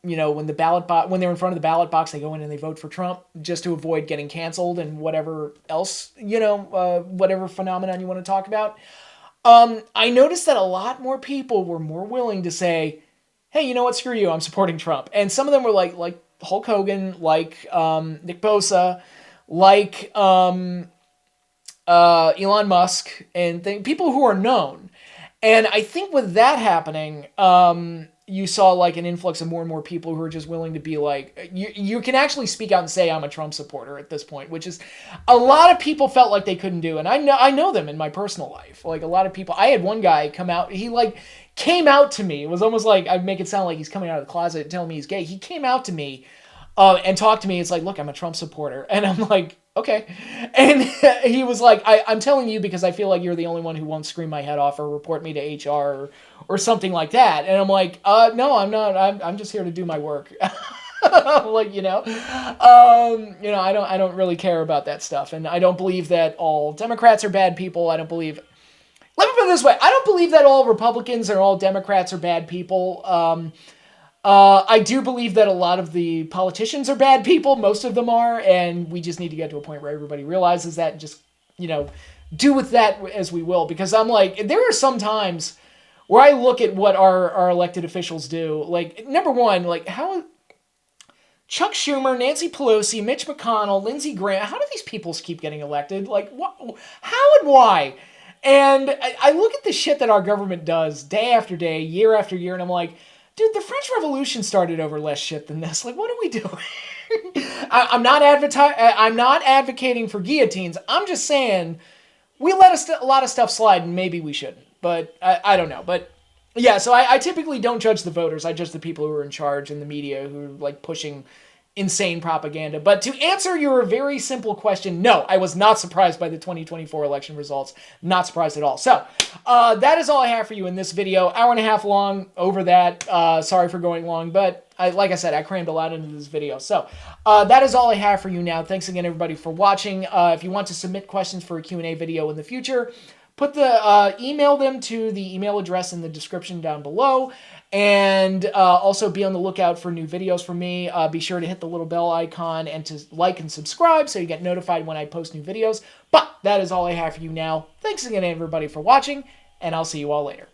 when they're in front of the ballot box, they go in and they vote for Trump just to avoid getting canceled and whatever else, whatever phenomenon you want to talk about. I noticed that a lot more people were more willing to say, hey, you know what, screw you, I'm supporting Trump. And some of them were like Hulk Hogan, like Nick Bosa, like Elon Musk, and people who are known. And I think with that happening, you saw like an influx of more and more people who are just willing to be like, you can actually speak out and say I'm a Trump supporter at this point, which is a lot of people felt like they couldn't do. And I know them in my personal life. Like a lot of people, I had one guy come out, he like came out to me. It was almost like, I'd make it sound like he's coming out of the closet and telling me he's gay. He came out to me and talked to me. It's like, look, I'm a Trump supporter. And I'm like, okay. And he was like, I'm telling you because I feel like you're the only one who won't scream my head off or report me to HR or something like that. And I'm like, no, I'm not. I'm just here to do my work. Like, I don't really care about that stuff. And I don't believe that all Democrats are bad people. I don't believe, let me put it this way. I don't believe that all Republicans or all Democrats are bad people. I do believe that a lot of the politicians are bad people. Most of them are. And we just need to get to a point where everybody realizes that and just, do with that as we will. Because I'm like, there are some times where I look at what our elected officials do. Like, number one, like how Chuck Schumer, Nancy Pelosi, Mitch McConnell, Lindsey Graham, how do these people keep getting elected? Like, what, how and why? And I look at the shit that our government does day after day, year after year, and I'm like, dude, the French Revolution started over less shit than this. Like, what are we doing? I'm not advocating for guillotines. I'm just saying we let a lot of stuff slide, and maybe we shouldn't. But I don't know. But yeah, so I typically don't judge the voters. I judge the people who are in charge and the media who are like pushing insane propaganda. But to answer your very simple question, no, I was not surprised by the 2024 election results. Not surprised at all. So that is all I have for you in this video. Hour and a half long, over that. Sorry for going long, but like I said, I crammed a lot into this video. So that is all I have for you now. Thanks again, everybody, for watching. If you want to submit questions for a Q&A video in the future, email them to the email address in the description down below. And also be on the lookout for new videos from me. Be sure to hit the little bell icon and to like and subscribe so you get notified when I post new videos. But that is all I have for you now. Thanks again, everybody, for watching, and I'll see you all later.